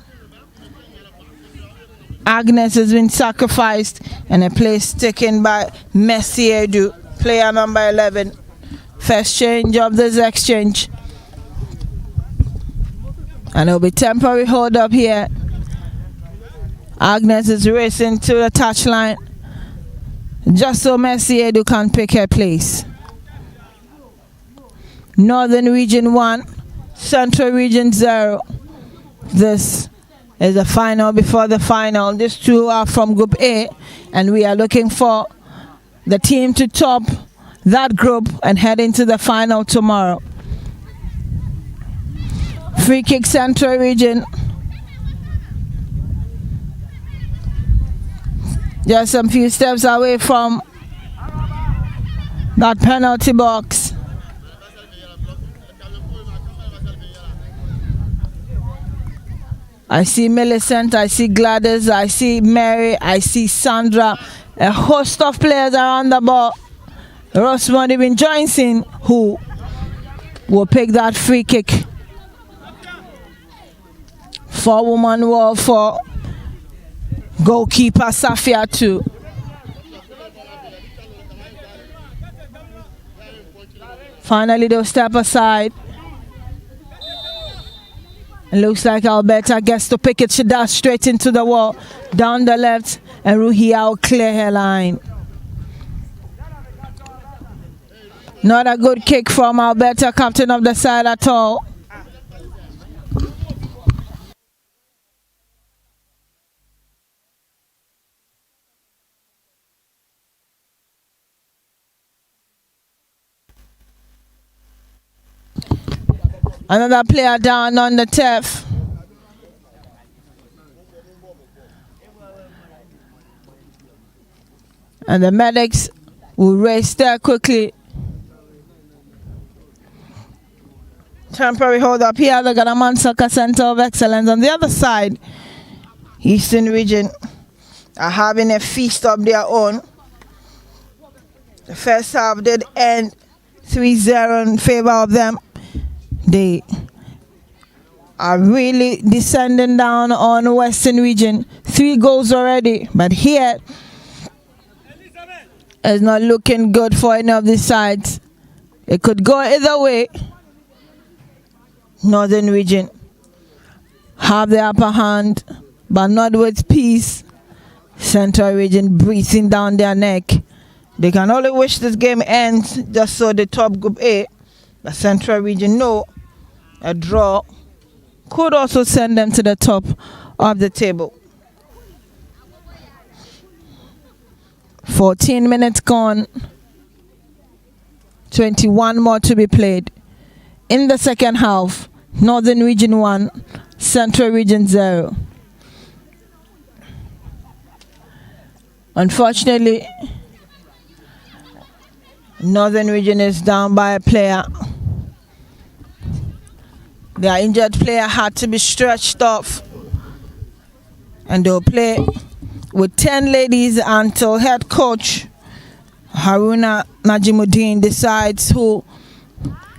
Agnes has been sacrificed, and a place taken by Messiedu, player number 11. First change of this exchange. And it will be temporary hold up here. Agnes is racing to the touchline just so Messiedu can pick her place. Northern Region 1, Central Region 0. This is the final before the final. These two are from Group A, and we are looking for the team to top that group and head into the final tomorrow. Free kick, Central Region. Just some few steps away from that penalty box. I see Millicent, I see Gladys, I see Mary, I see Sandra. A host of players around the ball. Rosemary Johnson, who will pick that free kick. 4-woman wall for goalkeeper Safia 2. Finally, they'll step aside. It looks like Alberta gets to pick it. She does straight into the wall. Down the left, and Ruhia will clear her line. Not a good kick from Alberta, captain of the side at all. Another player down on the turf. And the medics will race there quickly. Temporary hold up here, the Ganaman Soccer Center of Excellence. On the other side, Eastern Region are having a feast of their own. The first half did end 3-0 in favor of them. They are really descending down on Western Region. 3 goals already, but here it's not looking good for any of these sides. It could go either way. Northern Region have the upper hand, but not with peace. Central Region breathing down their neck. They can only wish this game ends just so the top Group A, the Central Region, know a draw could also send them to the top of the table. 14 minutes gone. 21 more to be played. In the second half, Northern Region 1, Central Region 0. Unfortunately, Northern Region is down by a player. Their injured player had to be stretched off, and they'll play with 10 ladies until head coach Haruna Najimuddin decides who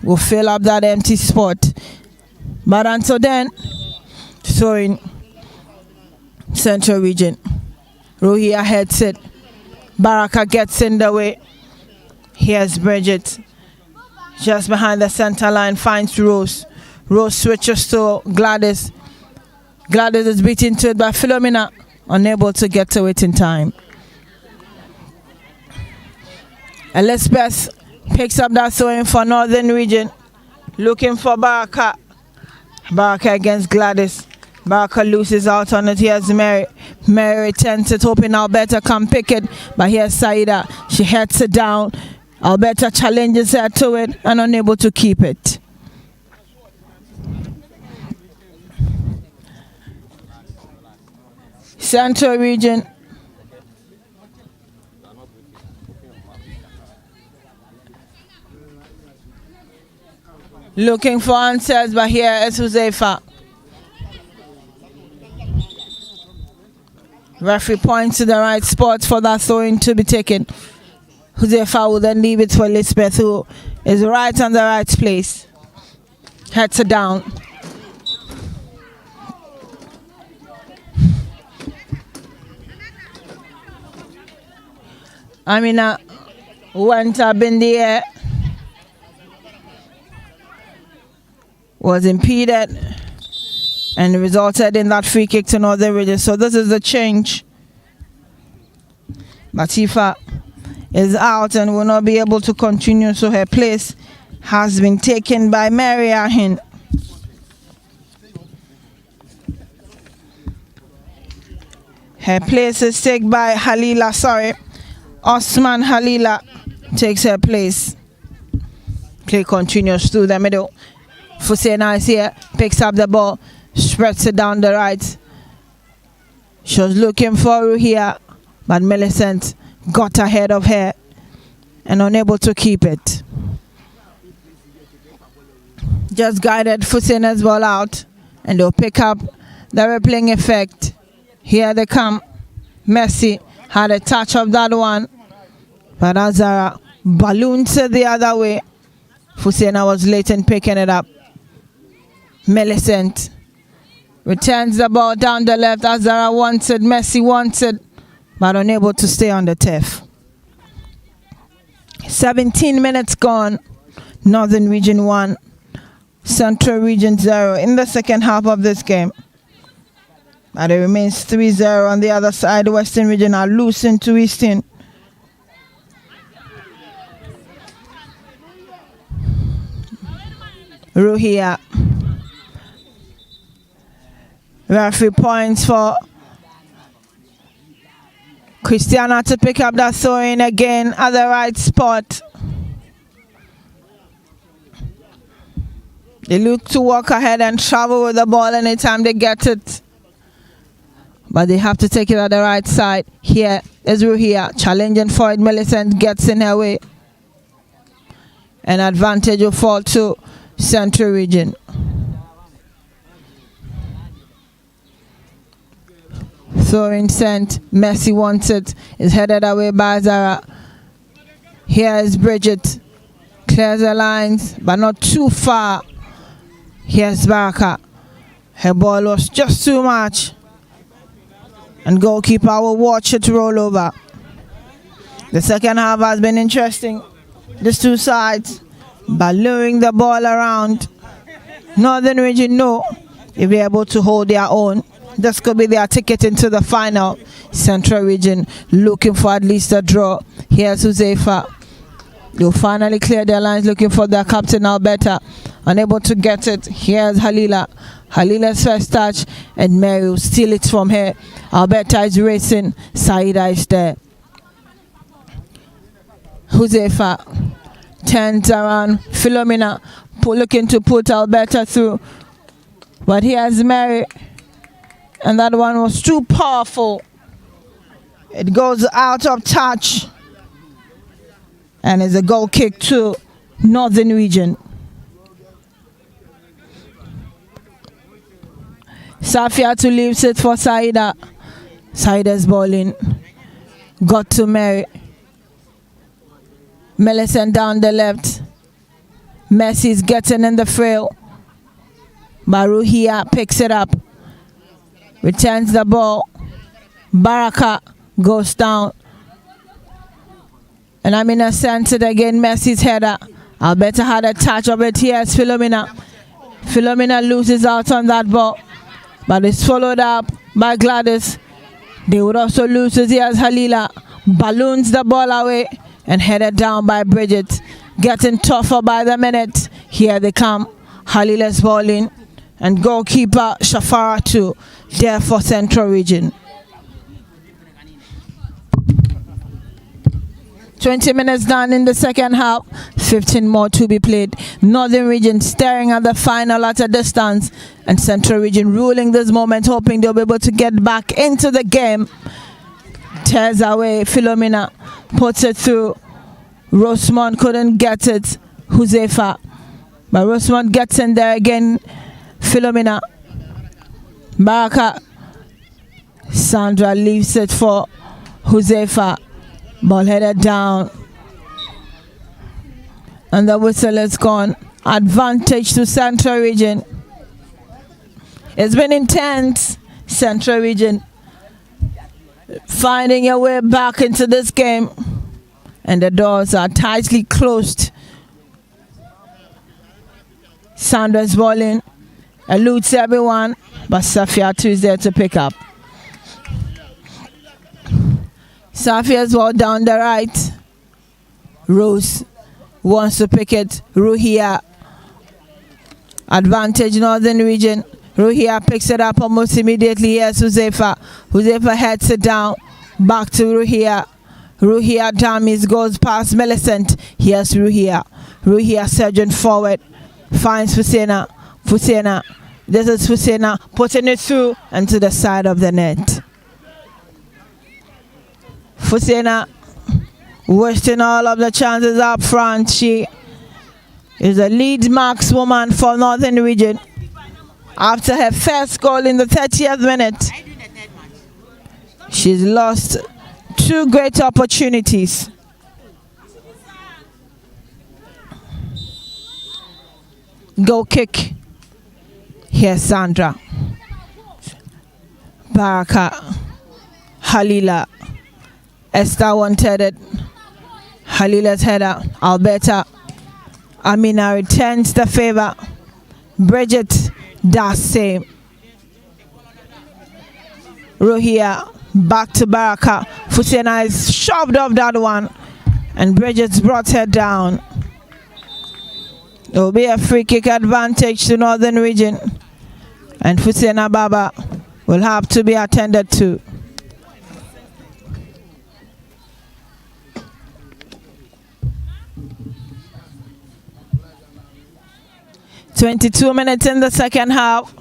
will fill up that empty spot. But until then, throwing Central Region. Ruhia heads it. Baraka gets in the way. Here's Bridget. Just behind the center line, finds Rose. Rose switches to Gladys. Gladys is beaten to it by Philomena, unable to get to it in time. Elizabeth picks up that throwing for Northern Region. Looking for Baraka. Baraka against Gladys. Baraka loses out on it. Here's Mary. Mary returns it, hoping Alberta can pick it. But here's Saida. She heads it down. Alberta challenges her to it and unable to keep it. Central region. Looking for answers, but here is Josefa. Referee points to the right spot for that throwing to be taken. Josefa will then leave it for Elizabeth, who is right on the right place. Heads it down. Amina went up in the air. Was impeded and resulted in that free kick to Northern Region. So this is a change. Latifa is out and will not be able to continue, so her place has been taken by Mary Ahin. Her place is taken by Osman Halila takes her place. Play continues through the middle. Fusena is here, picks up the ball, spreads it down the right. She was looking for Ruhia, but Millicent got ahead of her and unable to keep it. Just guided Fusena's ball out, and they'll pick up the rippling effect. Here they come. Messi had a touch of that one, but Azara balloons it the other way. Fusena was late in picking it up. Millicent returns the ball down the left. Azara wants it, Messi wants it, but unable to stay on the turf. 17 minutes gone. Northern Region 1, Central Region 0 in the second half of this game. But it remains 3-0 on the other side. Western Region are losing to Eastern. Ruhia. Referee points for Christiana to pick up that throw in again at the right spot. They look to walk ahead and travel with the ball anytime they get it. But they have to take it at the right side. Here is Ruhia challenging for it. Millicent gets in her way. An advantage will fall to Central Region. Throwing sent. Messi wants it. Is headed away by Zara. Here is Bridget. Clears the lines, but not too far. Here's Baraka. Her ball was just too much. And goalkeeper will watch it roll over. The second half has been interesting. These two sides luring the ball around. Northern Region know if they're able to hold their own, this could be their ticket into the final. Central Region looking for at least a draw. Here's Josefa. They'll finally clear their lines looking for their captain Alberta. Unable to get it. Here's Halila. Halila's first touch, and Mary will steal it from her. Alberta is racing. Saida is there. Josefa turns around. Philomena looking to put Alberta through. But here's Mary. And that one was too powerful. It goes out of touch. And it's a goal kick to Northern Region. Safiatu leaves it for Saida. Saida's bowling. Got to Mary. Millicent down the left. Messi's getting in the frail. Baruhia picks it up. Returns the ball. Baraka goes down. And Amina sends it again. Messi's header. Alberta had a touch of it. Here's Philomena. Philomena loses out on that ball. But it's followed up by Gladys. They would also lose it. Here's Halila. Balloons the ball away and headed down by Bridget. Getting tougher by the minute. Here they come. Halila's bowling. And goalkeeper Shafara too. There for Central Region. 20 minutes done in the second half. 15 more to be played. Northern Region staring at the final at a distance. And Central Region ruling this moment, hoping they'll be able to get back into the game. Tears away. Philomena puts it through. Rosemont couldn't get it. Huzefa. But Rosemont gets in there again. Philomena. Baraka. Sandra leaves it for Huzefa. Ball headed down. And the whistle is gone. Advantage to Central Region. It's been intense. Central Region finding a way back into this game. And the doors are tightly closed. Sandra's bowling. Eludes everyone. But Safiatu is there to pick up. Safia's ball down the right. Rose wants to pick it. Ruhia. Advantage Northern Region. Ruhia picks it up almost immediately. Here's Huzefa. Huzefa heads it down. Back to Ruhia. Ruhia dummies, goes past Millicent. Here's Ruhia. Ruhia surging forward. Finds Fusena. Fusena. This is Fusena putting it through and to the side of the net. Fusena wasting all of the chances up front. She is a lead markswoman for Northern Region. After her first goal in the 30th minute, she's lost 2 great opportunities. Goal kick. Here's Sandra. Baraka. Halila. Esther wanted it. Halila's header. Alberta. Amina returns the favor. Bridget does same. Ruhia back to Baraka. Fusena is shoved off that one. And Bridget's brought her down. It will be a free kick advantage to Northern Region. And Fusena Baba will have to be attended to. "22 minutes in the second half.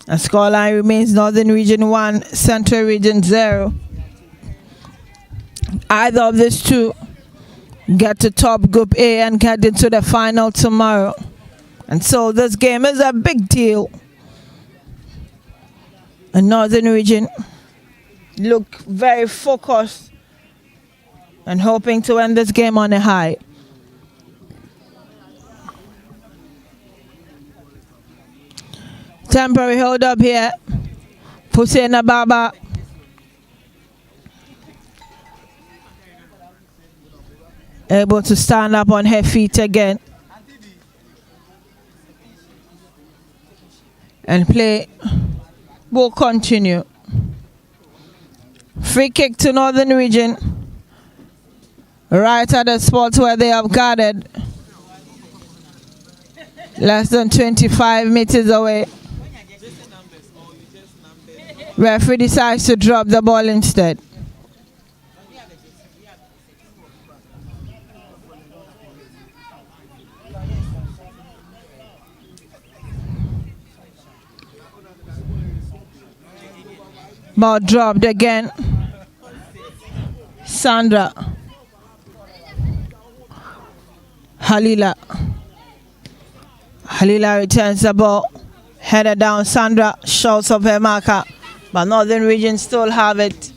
The scoreline remains Northern Region 1, Central Region 0. Either of these two get to top Group A and get into the final tomorrow. And so this game is a big deal. And Northern Region look very focused and hoping to end this game on a high. Temporary hold up here. Fusena Baba. Able to stand up on her feet again. And play will continue. Free kick to Northern Region. Right at the spot where they have guarded. Less than 25 meters away. Referee decides to drop the ball instead. Ball dropped again. Sandra. Halila. Halila returns the ball. Header down. Sandra shouts of her marker. But Northern Region still have it.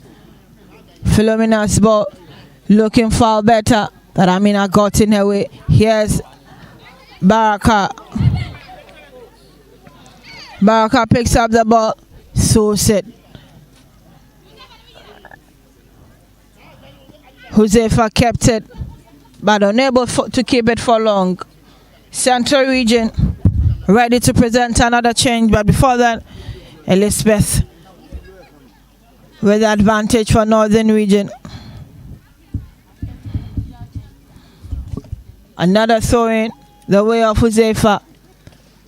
Philomena's ball looking far better. But Amina got in her way. Here's Baraka. Baraka picks up the ball. Throws it. Huzefa kept it. But unable to keep it for long. Central Region ready to present another change. But before that, Elizabeth with advantage for Northern Region. Another throw in the way of Josefa.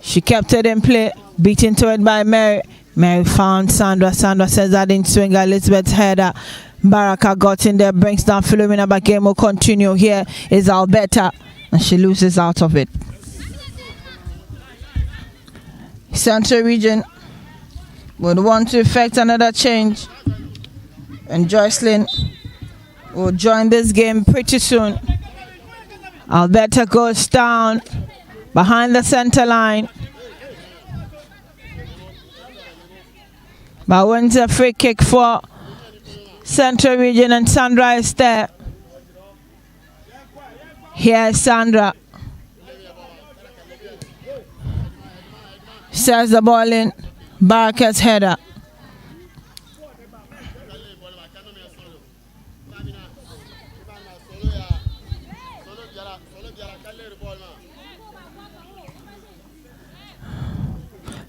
She kept it in play, beaten to it by Mary. Mary found Sandra. Sandra says that in swing. Elizabeth's header. Baraka got in there, brings down Philomena, but game will continue. Here is Alberta, and she loses out of it. Central Region would want to effect another change, and Jocelyn will join this game pretty soon. Alberta goes down behind the center line, but wins a free kick for Central Region, and Sandra is there. Here is Sandra. Says the ball in. Barker's header.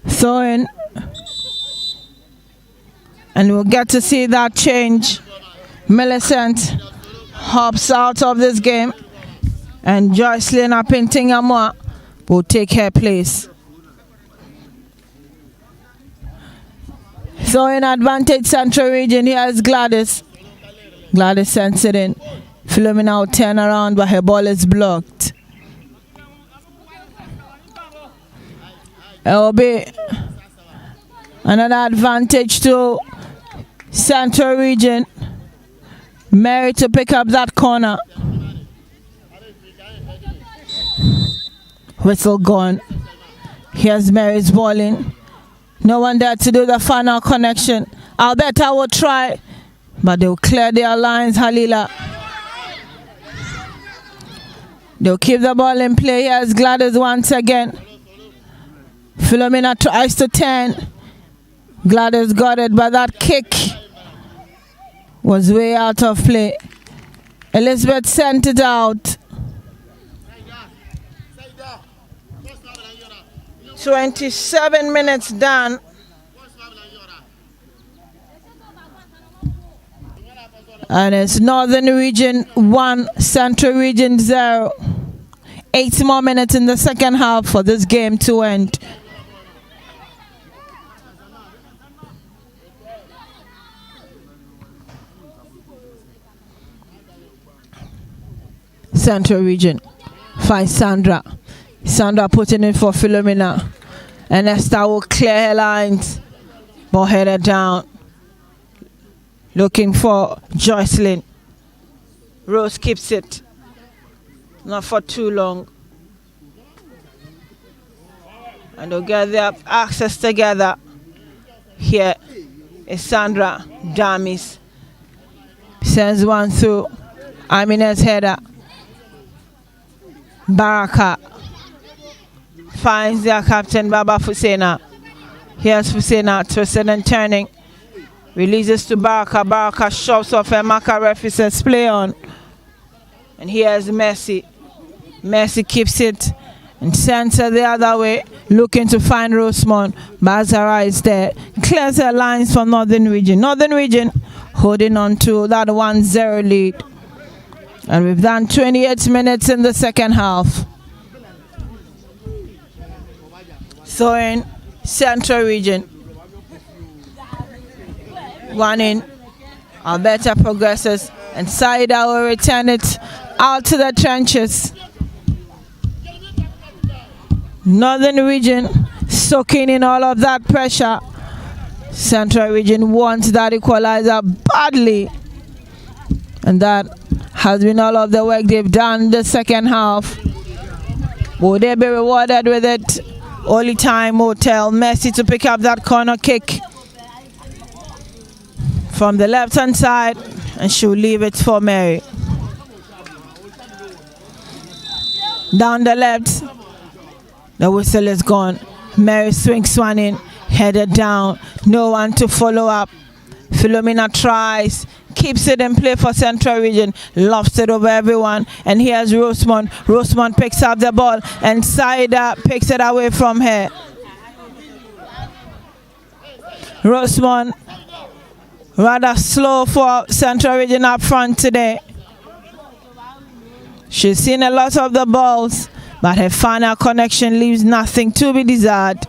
Throwing. And we'll get to see that change. Millicent hops out of this game, and Jocelyn Apintingamwa will take her place. So in advantage Central Region, here is Gladys. Gladys sends it in. Philomena will turn around, but her ball is blocked. It will be another advantage to Central Region. Mary to pick up that corner. Whistle gone. Here's Mary's ball in. No one there to do the final connection. Alberta will try, but they'll clear their lines. Halila. They'll keep the ball in play. Here's Gladys once again. Philomena tries to turn. Gladys got it, but that kick was way out of play. Elizabeth sent it out. 27 minutes done. And it's Northern Region 1, Central Region 0. 8 more minutes in the second half for this game to end. Central Region finds Sandra. Sandra putting in for Philomena. And Esther will clear her lines. Ball headed down. Looking for Jocelyn. Rose keeps it. Not for too long. And they'll get their access together. Here is Sandra Damis. Sends one through. Amina's header. Baraka finds their captain Baba Fusena. Here's Fusena twisting and turning. Releases to Baraka. Baraka shoves off her Maka refuses play on. And here's Messi. Messi keeps it and sends her the other way, looking to find Rosemont. Bazara is there. Clears her lines from Northern Region. Northern Region holding on to that 1-0 lead. And we've done 28 minutes in the second half. So in Central Region, one in. Alberta progresses, and Saida will return it out to the trenches. Northern Region soaking in all of that pressure. Central Region wants that equalizer badly. And that has been all of the work they've done the second half. Will they be rewarded with it? Only time will tell. Messi to pick up that corner kick from the left hand side, and she'll leave it for Mary. Down the left, the whistle is gone. Mary swings one in, headed down, no one to follow up. Philomena tries, keeps it in play for Central Region, lofts it over everyone, and here's Rosemont. Rosemont picks up the ball, and Saida picks it away from her. Rosemont rather slow for Central Region up front today. She's seen a lot of the balls, but her final connection leaves nothing to be desired.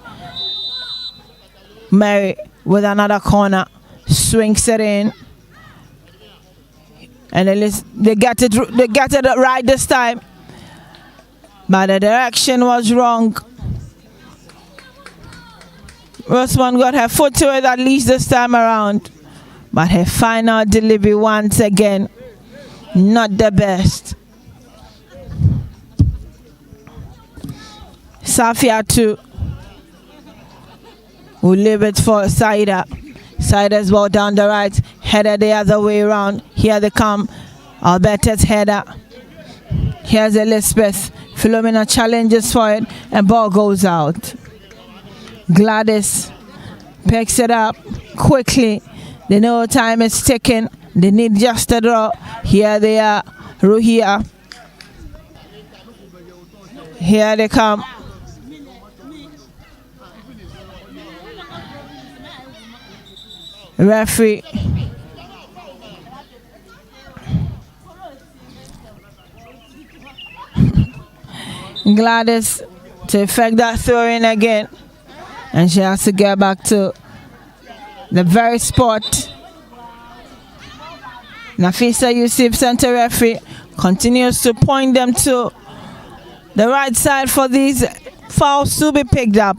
Mary with another corner swings it in, and they get it right this time, but the direction was wrong. Rosemont got her foot to it at least this time around, but her final delivery once again not the best. Safiatu will leave it for Saida. Saida's ball down the right, header the other way around. Here they come. Alberta's header. Here's Elizabeth. Philomena challenges for it, and ball goes out. Gladys picks it up quickly. They know time is ticking. They need just a draw. Here they are. Ruhia. Here they come. Referee. Gladys to effect that throw in again, and she has to get back to the very spot. Nafisa Yusuf, center referee, continues to point them to the right side for these fouls to be picked up.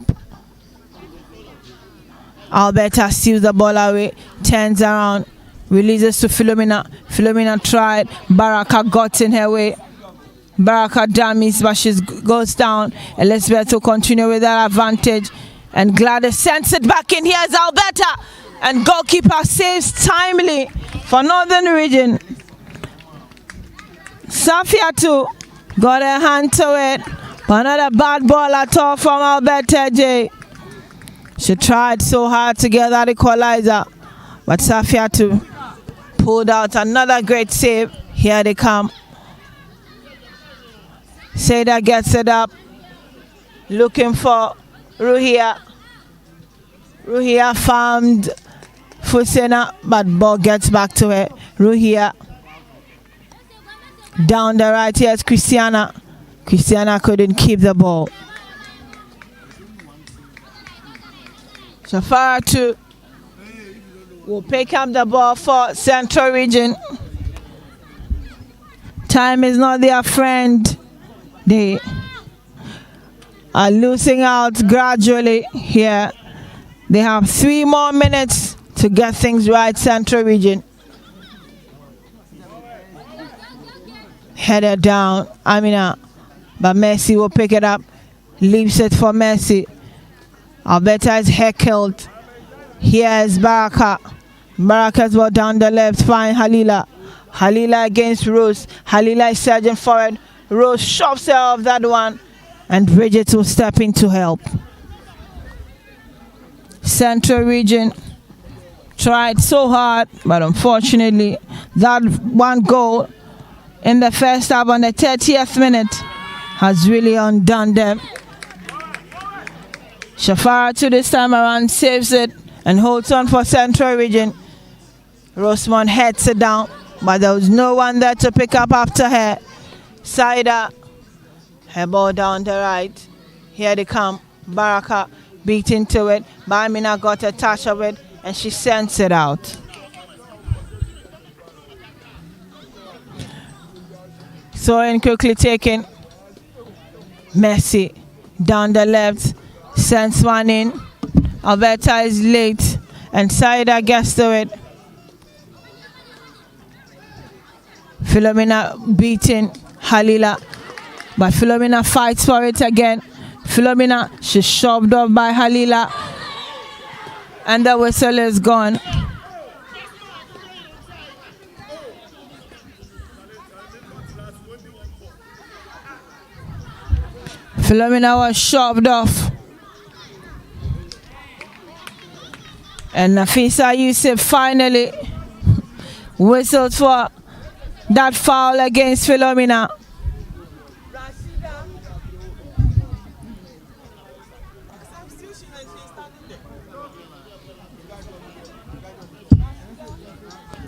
Alberta steals the ball away, turns around, releases to Philomena. Philomena tried. Baraka got in her way. Baraka dummies, but she goes down. Elizabeth will continue with that advantage. And Gladys sends it back in. Here's Alberta. And goalkeeper saves timely for Northern Region. Safiatu got a hand to it. But not a bad ball at all from Alberta J. She tried so hard to get that equalizer, but Safiatu pulled out another great save. Here they come. Seda gets it up, looking for Ruhia. Ruhia found Fusena, but ball gets back to her. Ruhia down the right. Here's Christiana. Christiana couldn't keep the ball. Safaratu will pick up the ball for Central Region. Time is not their friend. They are losing out gradually here. They have 3 more minutes to get things right, Central Region. Headed down, Amina, but Mercy will pick it up. Leaves it for Mercy. Alberta is heckled. Here's Baraka. Baraka's ball down the left. Find Halila. Halila against Rose. Halila is surging forward. Rose shoves her off that one. And Bridget will step in to help. Central Region tried so hard, but unfortunately, that one goal in the first half on the 30th minute has really undone them. Safaratu this time around saves it and holds on for Central Region. Rosemont heads it down, but there was no one there to pick up after her. Saida, her ball down the right. Here they come. Baraka beat into it. Barmina got a touch of it and she sends it out. So in quickly taken. Messi down the left. Sends one in. Alberta is late and Saida gets to it. Philomena beating Halila, but Philomena fights for it again. Philomena, she's shoved off by Halila and the whistle is gone. Philomena was shoved off. And Nafisa Yusuf finally whistled for that foul against Philomena.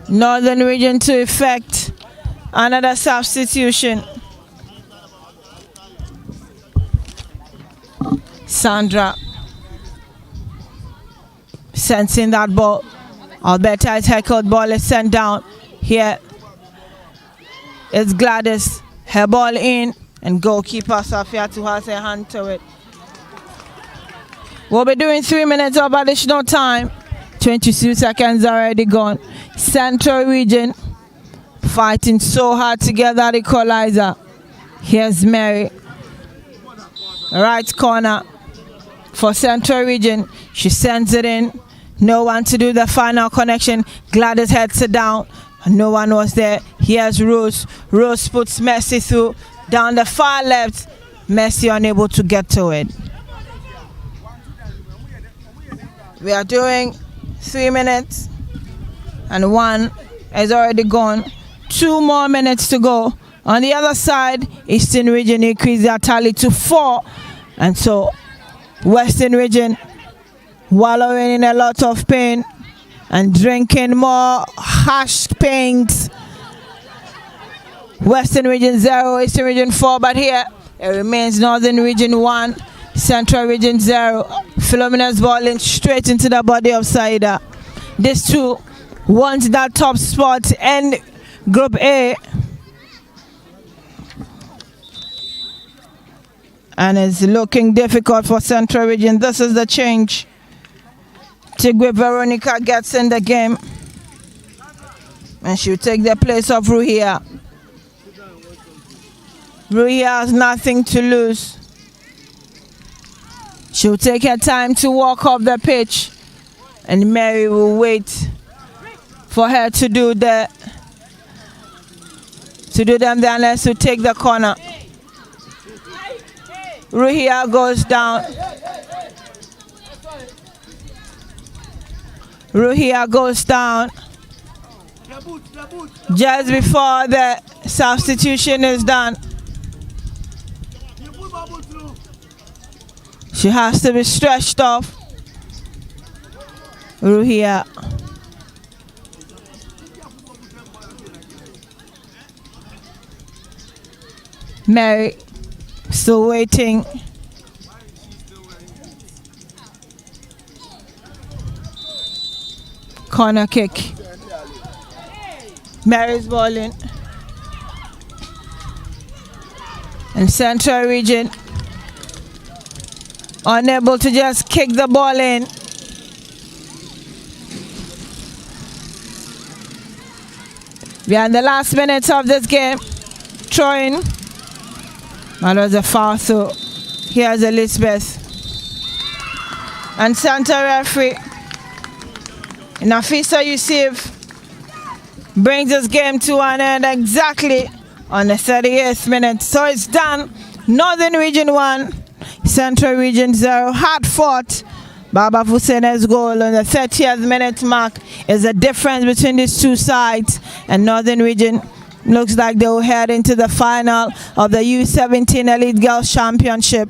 Northern Region to effect another substitution. Sandra sensing that ball. Alberta is heckled, ball is sent down. Here it's Gladys, her ball in, and goalkeeper Safiatu has a hand to it. We'll be doing 3 minutes of additional time. 22 seconds already gone. Central region fighting so hard to get that equalizer. Here's Mary. Right corner for Central region. She sends it in. No one to do the final connection. Gladys heads it down. No one was there. Here's Rose. Rose puts Mercy through. Down the far left. Mercy unable to get to it. We are doing 3 minutes. And 1 is already gone. 2 more minutes to go. On the other side, Eastern region increased their tally to 4. And so, Western region wallowing in a lot of pain and drinking more harsh pains. Western region 0, Eastern region 4, but here it remains Northern region 1, Central region 0. Philomena's balling straight into the body of Saida. These two want that top spot in Group A. And it's looking difficult for Central region. This is the change. Tigwe Veronica gets in the game. And she'll take the place of Ruhia. Ruhia has nothing to lose. She'll take her time to walk off the pitch. And Mary will wait for her to do them unless to take the corner. Ruhia goes down. Ruhia goes down just before the substitution is done. She has to be stretched off. Ruhia. Mary still waiting. Corner kick. Mary's balling. And Central region unable to just kick the ball in. We are in the last minutes of this game. Throwing. That was a foul, so here's Elizabeth. And Santa referee Nafisa Yusuf brings this game to an end exactly on the 38th minute. So it's done. Northern Region 1, Central Region 0. Hard fought. Baba Fusene's goal on the 30th minute mark is the difference between these two sides. And Northern Region looks like they will head into the final of the U-17 Elite Girls Championship.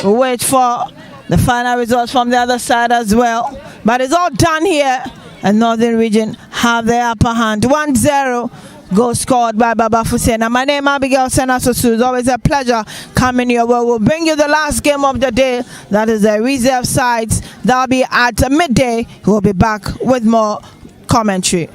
We'll wait for the final results from the other side as well. But it's all done here, and Northern Region have the upper hand. 1-0 goal scored by Baba Fusena. My name is Abigail Senasosu. It's always a pleasure coming your way. We'll bring you the last game of the day. That is the reserve sides. That'll be at midday. We'll be back with more commentary.